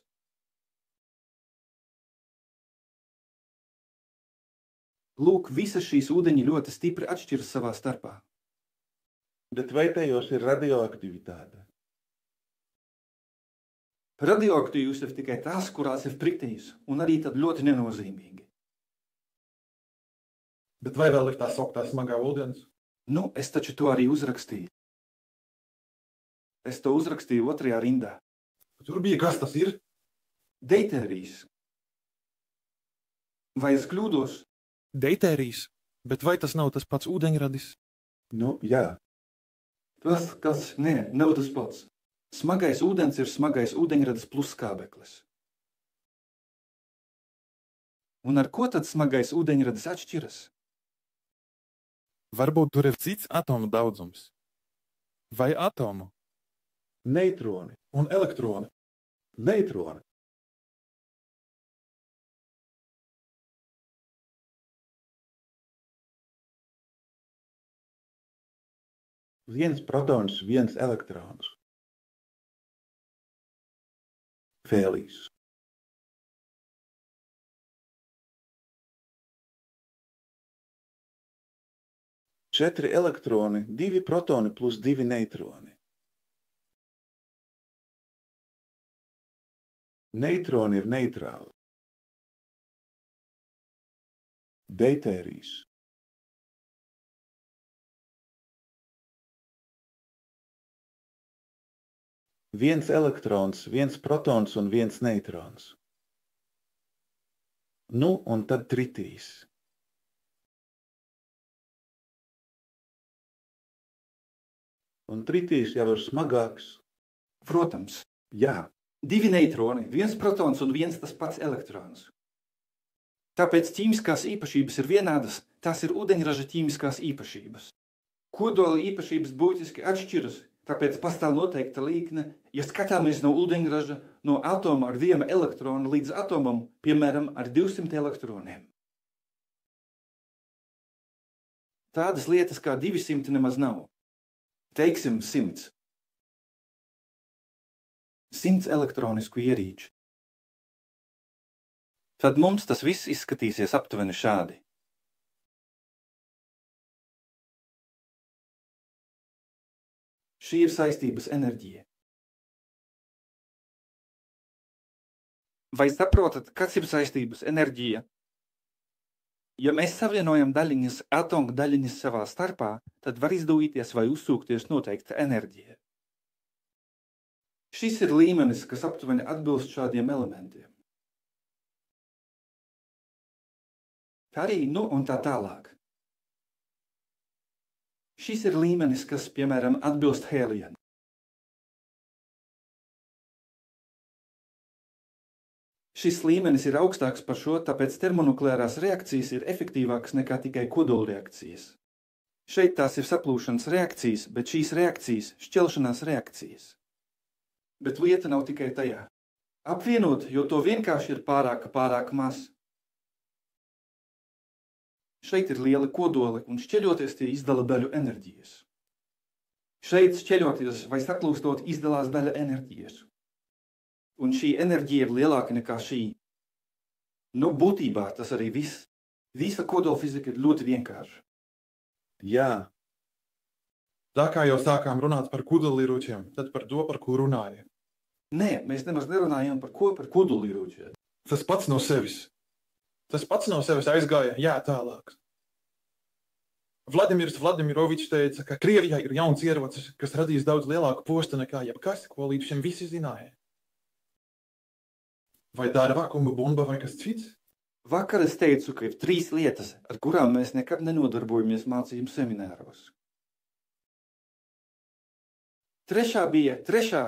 Lūk, visas šīs ūdeņi ļoti stipri atšķiras savā starpā. Bet vai tajos ir radioaktivitāte? Radioaktīvs ir tikai tās, kurās ir friktījis, un arī tad ļoti nenozīmīgi. Bet vai vēl ir tā sauktā smagā ūdens? Nu, es taču to arī uzrakstīju. Es to uzrakstīju 2. rindā. Tur bija, kas tas ir? Deutērijas. Vai es kļūdos? Deutērijas, bet vai tas nav tas pats ūdeņradis? Nu, jā. Tas, kas, nē, nav tas pats. Smagais ūdens ir smagais ūdeņradis plus skābeklis. Un ar ko tad smagais ūdeņradis atšķiras? Varbūt tur ir cits atomu daudzums. Vai atomu? Neitroni un elektroni. Neitroni. Viens protons, viens elektrons. Fēlijs. Četri elektroni, 2 protoni plus 2 neitroni. Neitroni ir neitrāli. Deutērijas. Viens elektrons, viens protons un viens neitrons. Nu, un tad tritīs. Un tritīs jau ir smagāks. Protams. Jā. 2 neitroni, 1 protons un 1 tas pats elektrons. Tāpēc ķīmiskās īpašības ir vienādas, tās ir ūdeņraža ķīmiskās īpašības. Kodola īpašības būtiski atšķiras, tāpēc pastāv noteikta līkne, ja skatāmies no ūdeņraža, no atoma ar 1 elektronu līdz atomam, piemēram, ar 200 elektroniem. Tādas lietas kā 200 nemaz nav. Teiksim 100. 100 elektronisku ierīču. Tad mums tas viss izskatīsies aptuveni šādi. Šī ir saistības enerģija. Vai saprotat, kas ir saistības enerģija? Ja mēs savienojam daļiņas, atomu daļiņas savā starpā, tad var izdalīties vai uzsūkties noteikta enerģija. Šis ir līmenis, kas aptuveni atbilst šādiem elementiem. Arī, nu un tā tālāk. Šis ir līmenis, kas, piemēram, atbilst hēlijam. Šis līmenis ir augstāks par šo, tāpēc termonukleārās reakcijas ir efektīvākas nekā tikai kodolreakcijas. Šeit tās ir saplūšanas reakcijas, bet šīs reakcijas šķelšanās reakcijas. Bet lieta nav tikai tajā. Apvienot, jo to vienkārši ir pārāk maz. Šeit ir liela kodoli, un šķeļoties tie izdala daļu enerģijas. Šeit šķeļoties vai saklūstot izdalās daļa enerģijas. Un šī enerģija ir lielāka nekā šī. Nu, būtībā tas arī viss. Visa kodolfizika ir ļoti vienkārša. Jā. Tā kā jau sākām runāt par kodolieročiem, tad par to, par ko runāja. Nē, mēs nemaz nerunājām par kodolieročiem. Tas pats no sevis. Tas pats no sevis aizgāja, jā, tālāk. Vladimirs Vladimirovičs teica, ka Krievijai ir jauns ierocis, kas radīs daudz lielāku postu nekā jebkas, ko līdz šim visi zināja. Vai tā ir vakuma bumba vai kas cits? Vakar es teicu, ka ir 3 lietas, ar kurām mēs nekad nenodarbojamies mācību semināros. Trešā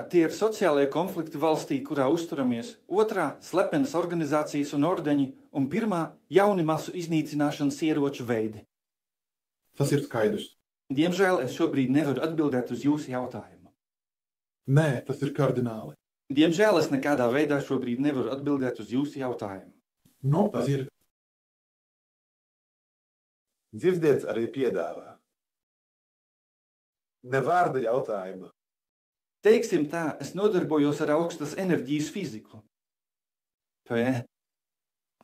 tie ir sociālajie konflikti valstī, kurā uzturamies. 2. slepenas organizācijas un ordeņi. Un 1. jauni masu iznīcināšanas ieroču veidi. Tas ir skaidrs. Diemžēl es šobrīd nevaru atbildēt uz jūsu jautājumu. Nē, tas ir kardināli. Diemžēl es nekādā veidā šobrīd nevaru atbildēt uz jūsu jautājumu. Nu, tas ir. Dzirdēts arī piedāvā. Ne vārda jautājuma. Teiksim tā, es nodarbojos ar augstas enerģijas fiziku.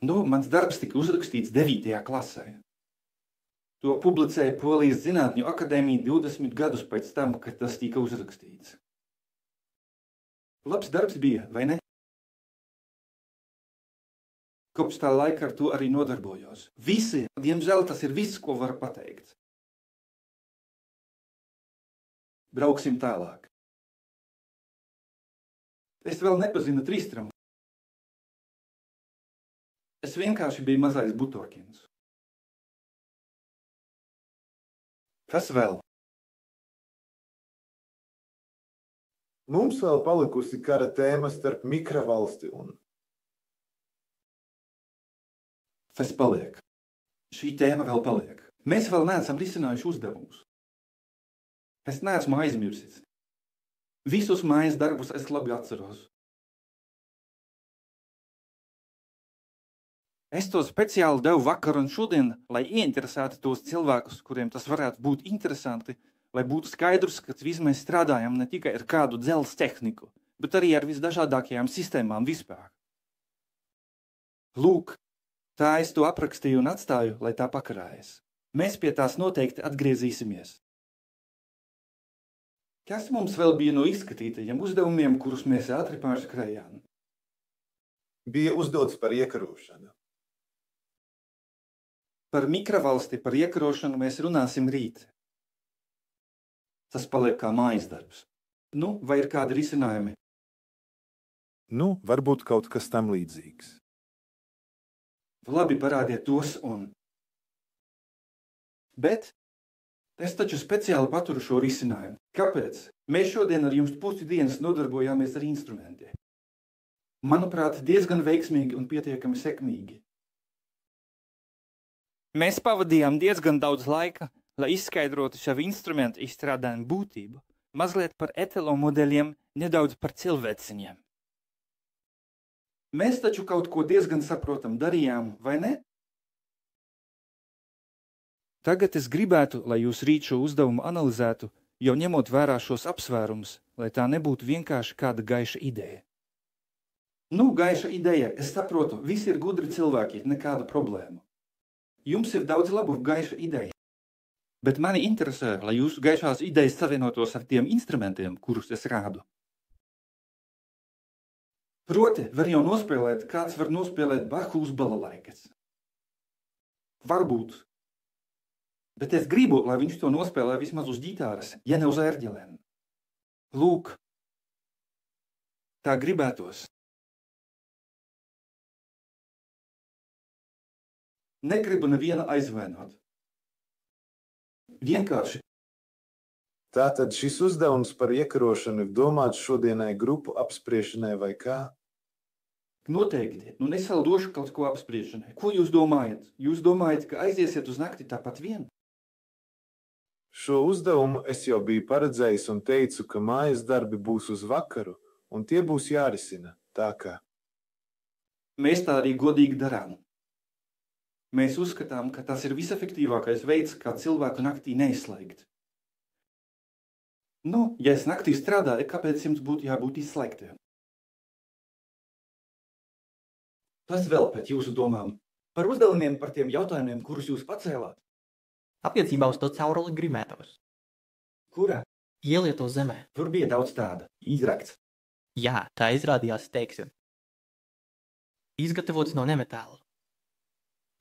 Mans darbs tika uzrakstīts 9. klasē. To publicēja Polijas Zinātņu akadēmija 20 gadus pēc tam, kad tas tika uzrakstīts. Labs darbs bija, vai ne? Kopš tā laika ar to arī nodarbojos. Diemžēl tas ir viss, ko varu pateikt. Brauksim tālāk. Es vēl nepazinu Tristramu. Es vienkārši biju mazais Butorkins. Kas vēl? Mums vēl palikusi kara tēma starp mikrovalsti un... Tas paliek. Šī tēma vēl paliek. Mēs vēl neesam risinājuši uzdevumus. Es neesmu aizmirsis. Visus mājas darbus es labi atceros. Es to speciāli devu vakar un šodien, lai ieinteresētu tos cilvēkus, kuriem tas varētu būt interesanti, lai būtu skaidrs, ka mēs strādājam ne tikai ar kādu dzelzs tehniku, bet arī ar visdažādākajām sistēmām vispār. Lūk, tā es to aprakstīju un atstāju, lai tā pakarājas. Mēs pie tās noteikti atgriezīsimies. Kas mums vēl bija no izskatītajiem uzdevumiem, kurus mēs ātri pārskrējām? Bija uzdots par iekarošanu. Par mikrovalsti, par iekarošanu mēs runāsim rīt. Tas paliek kā mājas darbs. Vai ir kādi risinājumi? Varbūt kaut kas tam līdzīgs. Labi, parādiet tos un... Bet es taču speciāli paturu šo risinājumu. Kāpēc? Mēs šodien ar jums pusi dienas nodarbojāmies ar instrumentiem. Manuprāt, diezgan veiksmīgi un pietiekami sekmīgi. Mēs pavadījām diezgan daudz laika, lai izskaidrotu savu instrumentu izstrādājumu būtību, mazliet par etelo modeļiem, nedaudz par cilvēciņiem. Mēs taču kaut ko diezgan saprotam darījām, vai ne? Tagad es gribētu, lai jūs rīt šo uzdevumu analizētu, jau ņemot vērā šos apsvērumus, lai tā nebūtu vienkārši kāda gaiša ideja. Gaiša ideja, es saprotu, visi ir gudri cilvēki, nekāda problēma. Jums ir daudz labu gaiša ideja. Bet mani interesē, lai jūsu gaišās idejas savienotos ar tiem instrumentiem, kurus es rādu. Proti, var jau nospēlēt, kāds var nospēlēt Bahu uz balalaikas. Varbūt. Bet es gribu, lai viņš to nospēlē vismaz uz ģitāras, ja ne uz ērģelēm. Lūk, tā gribētos. Negribu nevienu aizvainot. Vienkārši. Tātad šis uzdevums par iekarošanu ir domāts šodienai grupu apspriešanai vai kā? Noteikti. Es vēl došu kaut ko apspriešanai. Ko jūs domājat? Jūs domājat, ka aiziesiet uz nakti tāpat vien? Šo uzdevumu es jau biju paredzējis un teicu, ka mājas darbi būs uz vakaru, un tie būs jārisina, tā kā. Mēs tā arī godīgi darām. Mēs uzskatām, ka tas ir visefektīvākais veids, kā cilvēku naktī neizslēgt. Ja es naktī strādāju, kāpēc jums būtu jābūt izslēgtiem? Tas vēl pēc jūsu domām. Par uzdevumiem, par tiem jautājumiem, kurus jūs pacēlāt. Attiecībā uz to cauruli gribētos. Kura? Ielieto zemē. Tur bija daudz tāda. Izrakts. Jā, tā izrādījās teiksim. Izgatavots no nemetāla.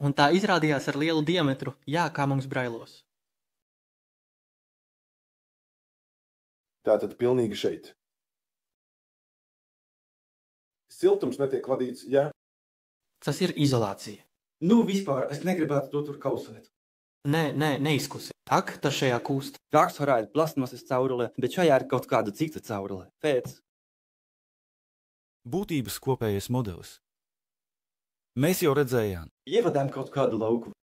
Un tā izrādījās ar lielu diametru, jā, kā mums brailos. Tātad pilnīgi šeit. Siltums netiek vadīts, jā? Tas ir izolācija. Nu, vispār, es negribētu to tur kausēt. Nē, neizkusi. Ak, tas šajā kūst. Tāks varētu plasmasas caurule, bet šajā ir kaut kāda cita caurule. Pēc. Būtības kopējais modelis. Mēs jau redzējām. Ievadām kaut kādu lauku.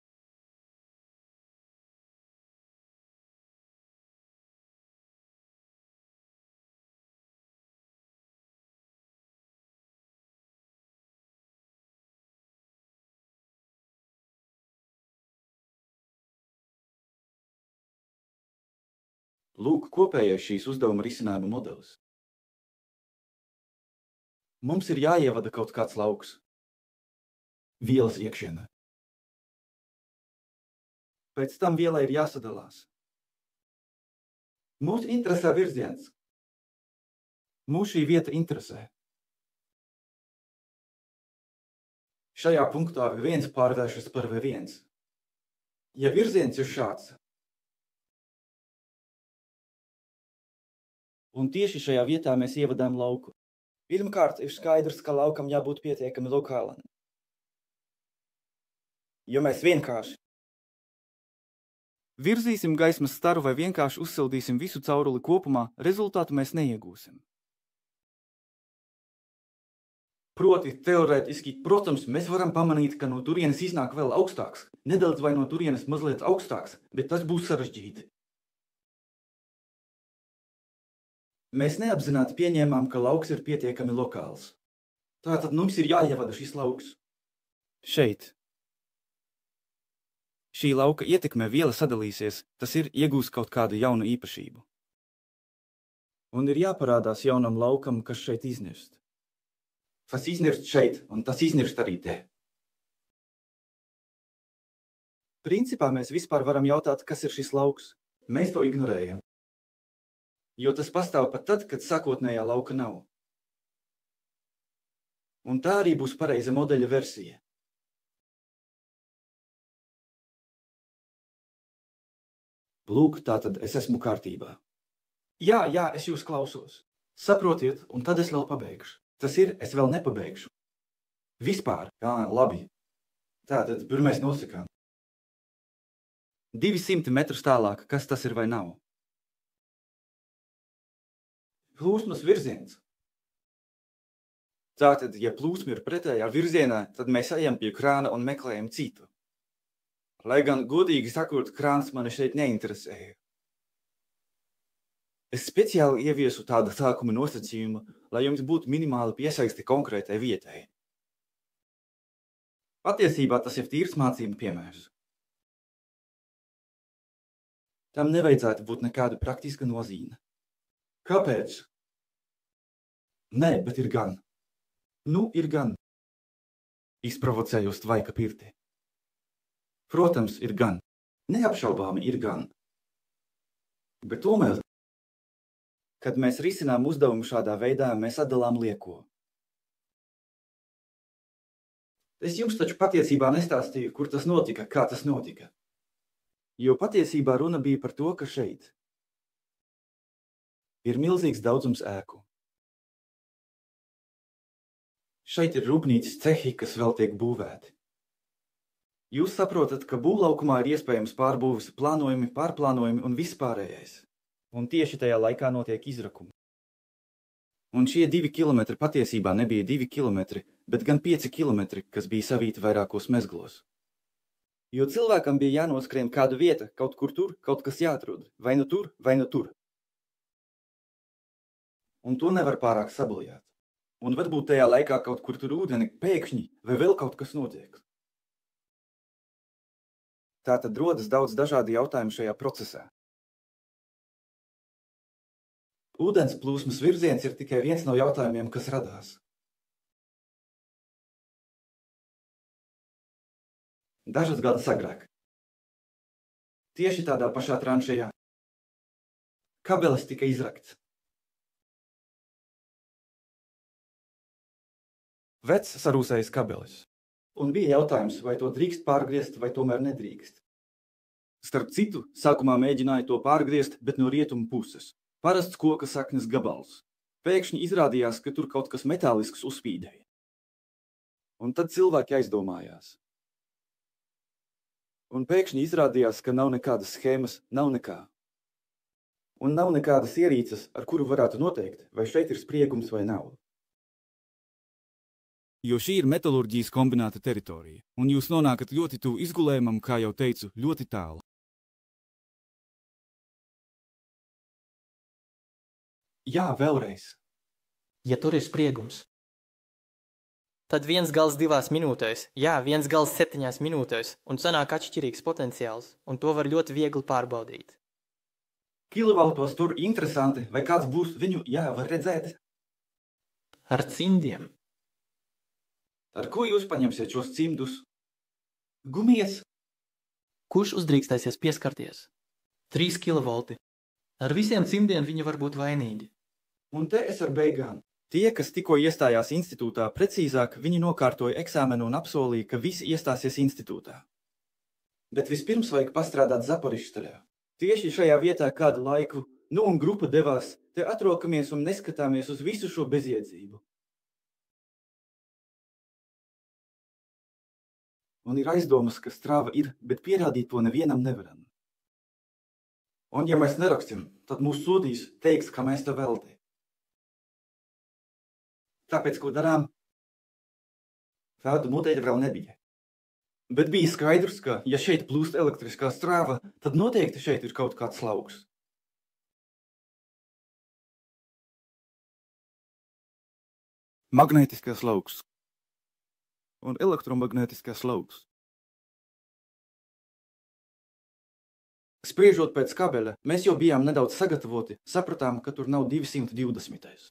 Lūk, kopējais šīs uzdevuma risinājuma modelis. Mums ir jāievada kaut kāds lauks. Vielas iekšienē. Pēc tam vielai ir jāsadalās. Mūs interesē virziens. Mūs šī vieta interesē. Šajā punktā V1 pārvēršas par V1. Ja virziens ir šāds, un tieši šajā vietā mēs ievadām lauku. Pirmkārt, ir skaidrs, ka laukam jābūt pietiekami lokālam. Jo mēs vienkārši virzīsim gaismas staru vai vienkārši uzsildīsim visu cauruli kopumā, rezultātu mēs neiegūsim. Proti, teorētiski, protams, mēs varam pamanīt, ka no turienes iznāk vēl augstāks, nedaudz vai no turienes mazliet augstāks, bet tas būs sarežģīti. Mēs neapzināti pieņēmām, ka lauks ir pietiekami lokāls. Tātad mums ir jāievada šis lauks. Šeit. Šī lauka ietekmē viela sadalīsies, tas ir iegūs kaut kādu jaunu īpašību. Un ir jāparādās jaunam laukam, kas šeit iznirst. Tas iznirst šeit, un tas iznirst arī te. Principā mēs vispār varam jautāt, kas ir šis lauks. Mēs to ignorējam. Jo tas pastāv pat tad, kad sākotnējā lauka nav. Un tā arī būs pareiza modeļa versija. Lūk, tātad es esmu kārtībā. Jā, es jūs klausos. Saprotiet, un tad es vēl pabeigšu. Tas ir, es vēl nepabeigšu. Vispār, jā, labi. Tātad pirmais nosakām. 200 metrus tālāk, kas tas ir vai nav? Plūsmas virziens. Tātad, ja plūsma ir pretējā virzienā, tad mēs ejam pie krāna un meklējam citu. Lai gan, godīgi sakot, krāns mani šeit neinteresēja. Es speciāli ieviesu tādu sākuma nosacījumu, lai jums būtu minimāli piesaisti konkrētai vietai. Patiesībā tas ir tīrs mācību piemērs. Tam nevajadzētu būt nekāda praktiska nozīme. Kāpēc? Nē, bet ir gan. Nu, ir gan. Izprovocējos tvaika pirti. Protams, ir gan. Neapšaubāmi ir gan. Bet tomēr, kad mēs risinām uzdevumu šādā veidā, mēs atdalām lieko. Es jums taču patiesībā nestāstīju, kur tas notika, kā tas notika. Jo patiesībā runa bija par to, ka šeit ir milzīgs daudzums ēku. Šeit ir rūpnīcas cehi, kas vēl tiek būvēti. Jūs saprotat, ka būvlaukumā ir iespējams pārbūves plānojumi, pārplānojumi un viss pārējais. Un tieši tajā laikā notiek izrakumi. Un šie 2 kilometri patiesībā nebija 2 kilometri, bet gan 5 kilometri, kas bija savīti vairākos mezglos. Jo cilvēkam bija jānoskrien kāda vieta, kaut kur tur, kaut kas jāatrod, vai nu tur, vai nu tur. Un to nevar pārāk sabojāt. Un varbūt tajā laikā kaut kur tur ūdeni pēkšņi vai vēl kaut kas notiek. Tātad rodas daudz dažādi jautājumi šajā procesā. Ūdens plūsmas virziens ir tikai viens no jautājumiem, kas radās. Dažus gadus agrāk. Tieši tādā pašā tranšejā. Kabelis tika izrakts. Vecs sarūsējis kabelis. Un bija jautājums, vai to drīkst pārgriezt, vai tomēr nedrīkst. Starp citu, sākumā mēģināja to pārgriezt, bet no rietumu puses. Parasts koka saknes gabals. Pēkšņi izrādījās, ka tur kaut kas metālisks uzspīdēja. Un tad cilvēki aizdomājās. Un pēkšņi izrādījās, ka nav nekādas schēmas, nav nekā. Un nav nekādas ierīces, ar kuru varētu noteikt, vai šeit ir spriegums vai nav. Jo šī ir metalurģijas kombināta teritorija, un jūs nonākat ļoti tuvu izgulējumam, kā jau teicu, ļoti tālu. Jā, vēlreiz. Ja tur ir spriegums, tad viens gals 2 minūtēs, jā, viens gals 7 minūtēs, un sanāk atšķirīgs potenciāls, un to var ļoti viegli pārbaudīt. Kilovoltos tur interesanti, vai kāds būs viņu, jā, var redzēt? Ar cimdiem. Ar ko jūs paņemsiet šos cimdus? Gumijas? Kurš uzdrīkstēsies pieskarties? 3 kilovolti. Ar visiem cimdiem viņi var būt vainīgi. Un te es ar beigām. Tie, kas tikko iestājās institūtā, precīzāk, viņi nokārtoja eksāmenu un apsolīja, ka visi iestāsies institūtā. Bet vispirms vajag pastrādāt Zaporižstaļā. Tieši šajā vietā kādu laiku, un grupa devās, te atrokamies un neskatāmies uz visu šo bezjēdzību. Un ir aizdomas, ka strāva ir, bet pierādīt to nevienam nevaram. Un ja mēs nerakstim, tad mūs sodīs, teiks, ka mēs to velti. Tāpēc, ko darām? Tādu noteikti vēl nebija. Bet bija skaidrs, ka, ja šeit plūst elektriskā strāva, tad noteikti šeit ir kaut kāds lauks. Magnētiskais lauks un elektromagnētiskais lauks. Spriežot pēc kabeļa, mēs jau bijām nedaudz sagatavoti, sapratām, ka tur nav 220.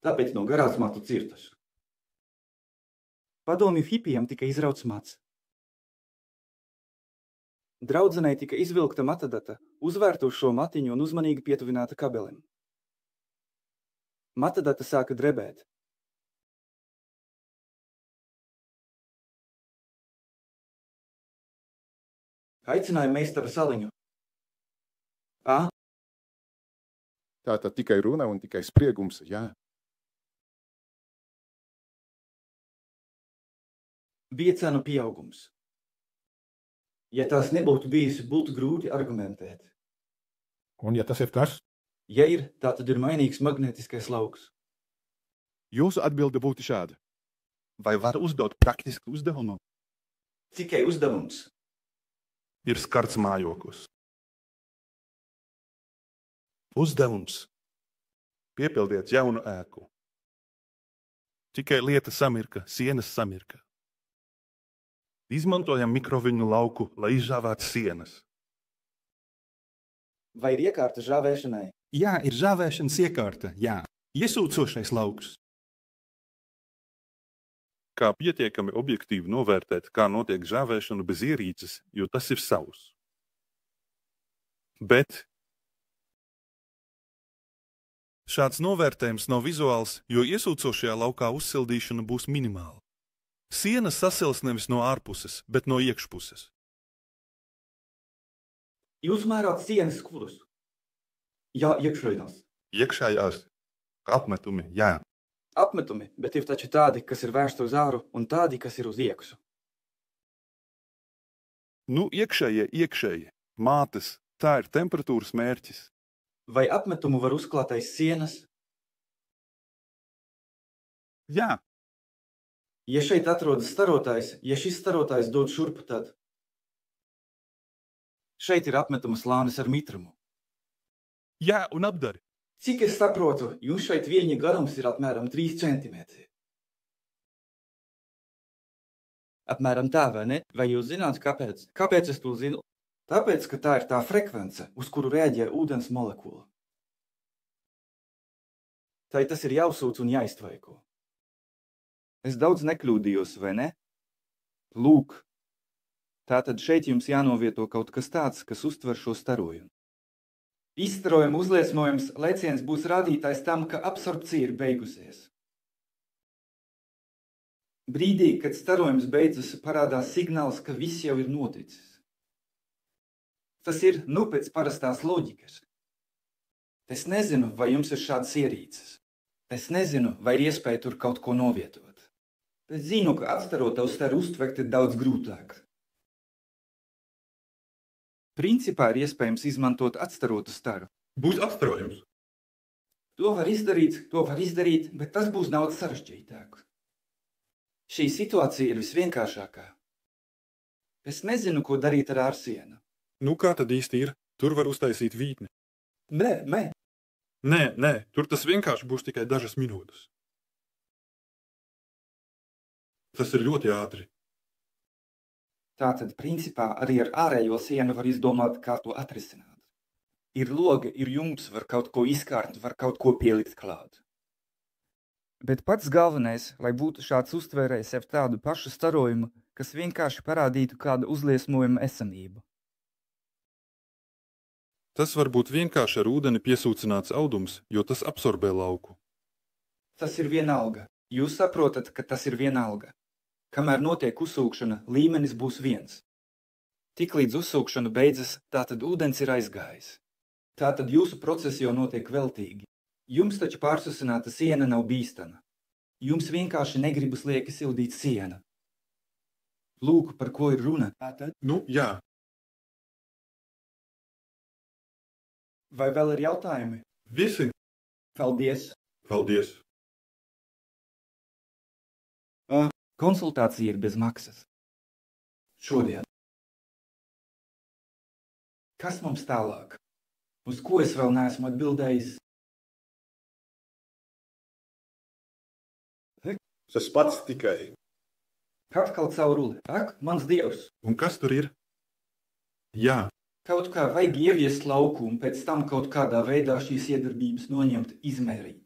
Tāpēc no garās matu cirtas. Padomju hipijam tika izrauts mats. Draudzenei tika izvilkta matadata, uzvērta uz šo matiņu un uzmanīgi pietuvināta kabelim. Matadata sāka drebēt. Aicināja meistaru Saliņu. Tā tad tikai runa un tikai spriegums, jā. Bija cenu pieaugums. Ja tās nebūtu bijusi, būtu grūti argumentēt. Un ja tas ir kas? Ja ir, tā tad ir mainīgs magnētiskais lauks. Jūsu atbilde būtu šāda. Vai var uzdot praktisku uzdevumu? Tikai uzdevums. Ir skarts mājoklis. Uzdevums. Piepildiet jaunu ēku. Tikai lieta samirka, sienas samirka. Izmantojam mikroviļņu lauku, lai izžāvētu sienas. Vai ir iekārta žāvēšanai? Jā, ir žāvēšanas iekārta, jā. Iesūcošais lauks. Kā pietiekami objektīvi novērtēt, kā notiek žāvēšana bez ierīces, jo tas ir savs. Bet šāds novērtējums nav vizuāls, jo iesūcošajā laukā uzsildīšana būs minimāla. Sienas sasils nevis no ārpuses, bet no iekšpuses. Jūs mērāt sienas kurus? Jā, iekšējās. Iekšējās. Apmetumi, jā. Apmetumi, bet ir taču tādi, kas ir vērsti uz āru, un tādi, kas ir uz iekšu. Iekšējie. Mātes, tā ir temperatūras mērķis. Vai apmetumu var uzklāt aiz sienas? Jā. Ja šeit atrodas starotājs, ja šis starotājs dod šurpu, tad šeit ir apmetuma slānis ar mitrumu. Jā, un apdari. Cik es saprotu, jums šeit viļņa garums ir apmēram 3 centimetri. Apmēram tā, vai ne? Vai jūs zināt, kāpēc? Kāpēc es to zinu? Tāpēc, ka tā ir tā frekvence, uz kuru rēģē ūdens molekula. Tai tas ir jāuzsūc un jāiztvaiko. Es daudz nekļūdījos, vai ne? Lūk, tātad šeit jums jānovieto kaut kas tāds, kas uztver šo starojumu. Izstarojuma uzliesmojums lēciens būs rādītājs tam, ka absorpcija ir beigusies. Brīdī, kad starojums beidzas, parādās signāls, ka viss jau ir noticis. Tas ir, pēc parastās loģikas. Es nezinu, vai jums ir šādas ierīces. Es nezinu, vai ir iespēja tur kaut ko novietot. Es zinu, ka atstarotavu staru uztvert ir daudz grūtāk. Principā ir iespējams izmantot atstarotu staru. Būs atstarojums. To var izdarīt, bet tas būs daudz sarežģītāk. Šī situācija ir visvienkāršākā. Es nezinu, ko darīt ar ārsienu. Nu, kā tad īsti ir? Tur var uztaisīt vītni. Nē. Tur tas vienkārši būs tikai dažas minūtes. Tas ir ļoti ātri. Tātad, principā, arī ar ārējo sienu var izdomāt, kā to atrisināt. Ir logi, ir jumts, var kaut ko izkārt, var kaut ko pielikt klāt. Bet pats galvenais, lai būtu šāds uztvērējs sev tādu pašu starojumu, kas vienkārši parādītu kādu uzliesmojumu esamību. Tas var būt vienkārši ar ūdeni piesūcināts audums, jo tas absorbē lauku. Tas ir vienalga. Jūs saprotat, ka tas ir vienalga. Kamēr notiek uzsūkšana, līmenis būs viens. Tiklīdz uzsūkšana beidzas, tātad ūdens ir aizgājis. Tātad jūsu procesi jau notiek veltīgi. Jums taču pārsusināta siena nav bīstama. Jums vienkārši negribas lieki sildīt siena. Lūk, par ko ir runa. Tātad? Nu, jā. Vai vēl ir jautājumi? Visi. Paldies. Paldies. Konsultācija ir bez maksas. Šodien. Kas mums tālāk? Uz ko es vēl neesmu atbildējis? Tas pats tikai. Atkal cauruli. Ak, mans dievs. Un kas tur ir? Jā. Kaut kā vajag ieviest lauku un pēc tam kaut kādā veidā šīs iedarbības noņemt, izmērīt.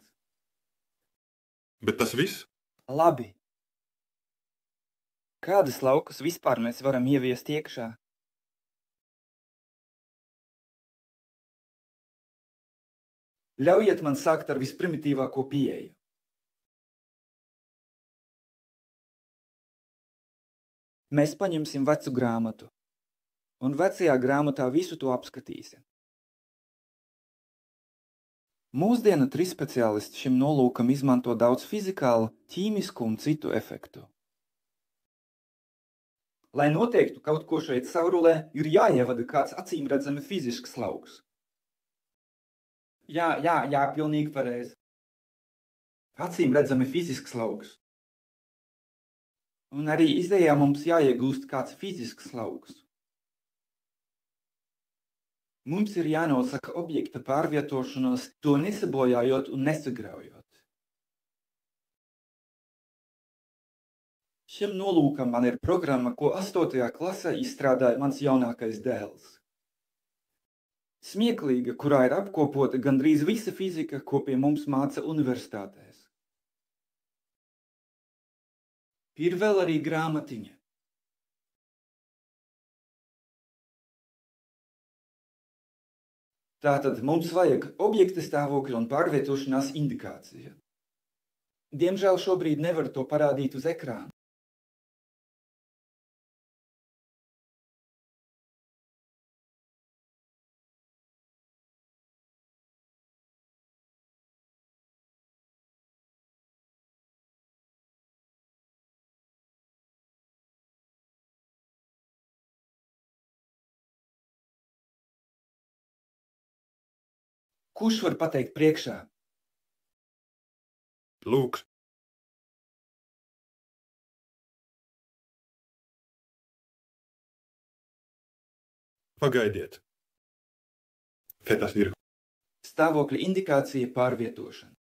Bet tas viss? Labi. Kādas laukas vispār mēs varam ieviest iekšā? Ļaujiet man sākt ar visprimitīvāko pieeju. Mēs paņemsim vecu grāmatu, un vecajā grāmatā visu to apskatīsim. Mūsdienu trispeciālisti šim nolūkam izmanto daudz fizikālu, ķīmisku un citu efektu. Lai noteiktu kaut ko šeit caurulē, ir jāievada kāds acīmredzami fizisks lauks. Jā, pilnīgi pareizi. Acīmredzami fizisks lauks. Un arī izējā mums jāiegūst kāds fizisks lauks. Mums ir jānosaka objekta pārvietošanos, to nesabojājot un nesagraujot. Šim nolūkam man ir programma, ko 8. klasē izstrādāja mans jaunākais dēls. Smieklīga, kurā ir apkopota gandrīz visa fizika, ko pie mums māca universitātēs. Ir vēl arī grāmatiņa. Tātad mums vajag objekta stāvokļa un pārvietošanās indikācija. Diemžēl šobrīd nevar to parādīt uz ekrāna. Kurš var pateikt priekšā? Lūk. Pagaidiet. Te tas ir. Stāvokļa indikācija pārvietošana.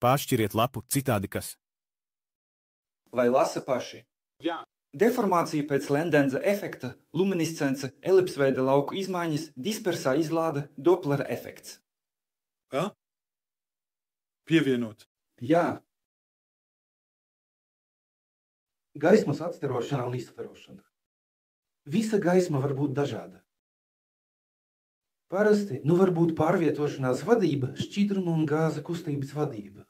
Pāršķiriet lapu, citādi kas? Vai lasa paši? Jā. Deformācija pēc Lendenza efekta, luminiscence, elipsveida lauku izmaiņas, dispersā izlāde, Doplera efekts. Kā? Pievienot. Jā. Gaismas atstarošana un izstarošana. Visa gaisma var būt dažāda. Parasti var būt pārvietošanās vadība, šķidruma un gāza kustības vadība.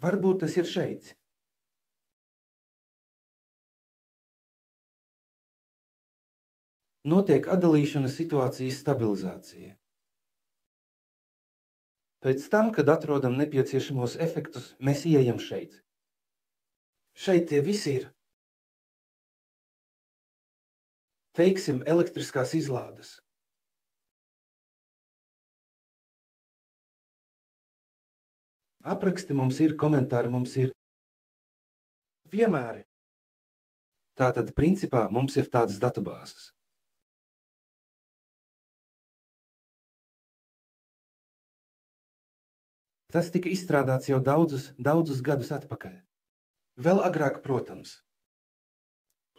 Varbūt tas ir šeit. Notiek atdalīšana situācijas stabilizācija. Pēc tam, kad atrodam nepieciešamos efektus, mēs ieejam šeit. Šeit tie visi ir. Teiksim, elektriskās izlādes. Apraksti mums ir, komentāri mums ir. Piemēri. Tātad, principā, mums ir tādas datubāzes. Tas tika izstrādāts jau daudzus gadus atpakaļ. Vēl agrāk, protams.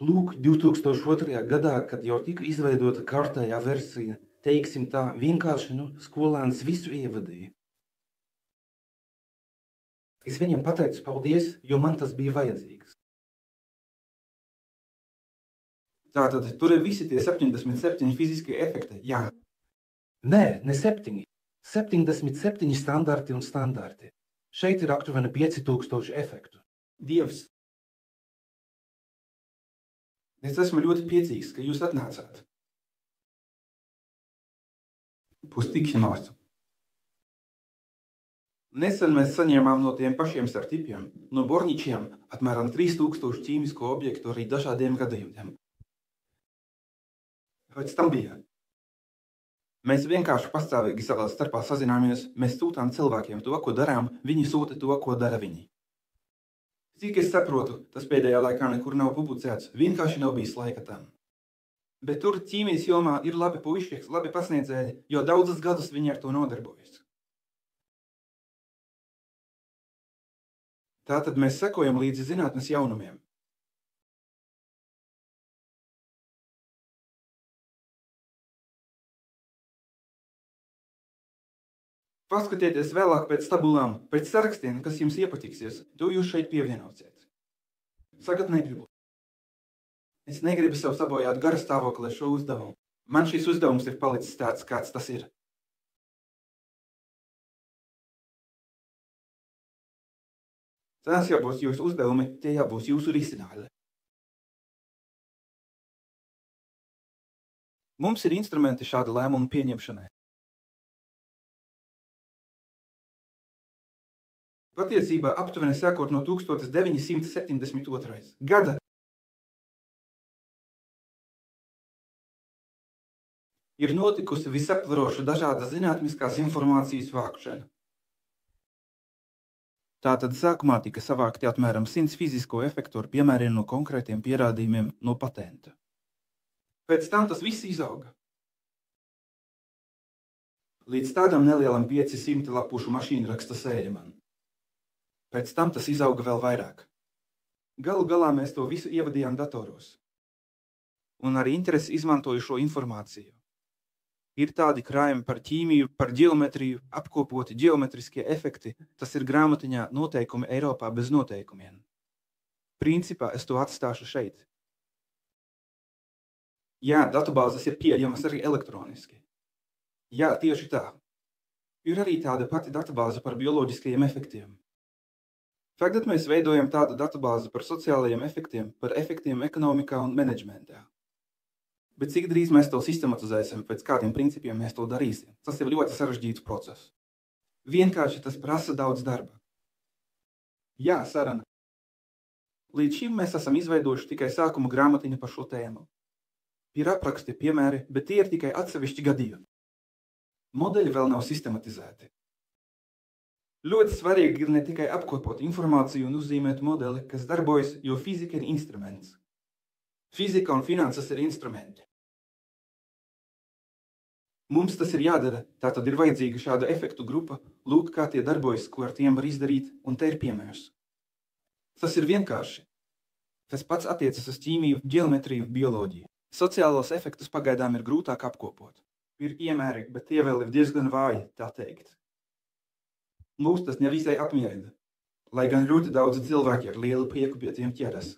Lūk, 2002. gadā, kad jau tika izveidota kārtējā versija, teiksim tā, vienkārši skolēns visu ievadīja. Es viņam pateicu paldies, jo man tas bija vajadzīgs. Tātad, tur ir visi tie 77 fiziskie efekti, jā. Nē, ne 7. 77 standarti un standarti. Šeit ir aptuveni 5000 efektu. Dievs! Es esmu ļoti priecīgs, ka jūs atnācāt. Uz tikšanos. Nesen mēs saņēmām no tiem pašiem startipiem, no borničiem, apmēram 3000 ķīmisko objektu arī dažādiem gadījumiem. Pēc tam bija. Mēs vienkārši pastāvīgi savā starpā sazināmies, mēs sūtām cilvēkiem to, ko darām, viņi sūta to, ko dara viņi. Cik es saprotu, tas pēdējā laikā nekur nav publicēts, vienkārši nav bijis laika tam. Bet tur ķīmijas jomā ir labi puiši, labi pasniedzēji, jo daudzus gadus viņi ar to nodarbojas. Tātad mēs sekojam līdzi zinātnes jaunumiem. Paskatieties vēlāk pēc tabulām, pēc sarakstiem, kas jums iepatiksies, to jūs šeit pievienosiet. Sakat, negribu. Es negribu sev sabojāt gara stāvokli ar šo uzdevumu. Man šis uzdevums ir palicis tāds, kāds tas ir. Tās jābūs jūsu uzdevumi, tie jābūs jūsu risinājumi. Mums ir instrumenti šāda lēmuma pieņemšanai. Patiesībā aptuveni sākot no 1972. gada ir notikusi visaptvaroša dažāda zinātniskās informācijas vākšana. Tātad sākumā tika savākti apmēram 100 fizisko efektu ar piemēriem no konkrētiem pierādījumiem no patenta. Pēc tam tas viss izauga. Līdz tādam nelielam 500 lapušu mašīnraksta sējumam. Pēc tam tas izauga vēl vairāk. Galu galā mēs to visu ievadījām datoros. Un ar interesi izmantoju šo informāciju. Ir tādi krājumi par ķīmiju, par ģeometriju, apkopoti ģeometriskie efekti, tas ir grāmatiņā noteikumi Eiropā bez noteikumiem. Principā es to atstāšu šeit. Jā, datubāzes ir pieejamas arī elektroniski. Jā, tieši tā. Ir arī tāda pati datubāze par bioloģiskajiem efektiem. Tagad mēs veidojam tādu datubāzi par sociālajiem efektiem, par efektiem ekonomikā un menedžmentā. Bet cik drīz mēs to sistematizēsim, pēc kādiem principiem mēs to darīsim, tas ir ļoti sarežģīts process. Vienkārši tas prasa daudz darba. Jā, saruna. Līdz šim mēs esam izveidojuši tikai sākuma grāmatiņu par šo tēmu. Ir apraksti, piemēri, bet tie ir tikai atsevišķi gadījumi. Modeļi vēl nav sistematizēti. Ļoti svarīgi ir ne tikai apkopot informāciju un uzzīmēt modeli, kas darbojas, jo fizika ir instruments. Fizika un finanses ir instrumenti. Mums tas ir jādara, tātad ir vajadzīga šāda efektu grupa, lūk, kā tie darbojas, ko ar tiem var izdarīt, un te ir piemērs. Tas ir vienkārši. Tas pats attiecas uz ķīmiju, ģeometriju, bioloģiju. Sociālos efektus pagaidām ir grūtāk apkopot. Ir piemēri, bet tie vēl ir diezgan vāji, tā teikt. Mūs tas nevisai apmierina, lai gan ļoti daudz cilvēki ar lielu prieku pie tiem ķeras.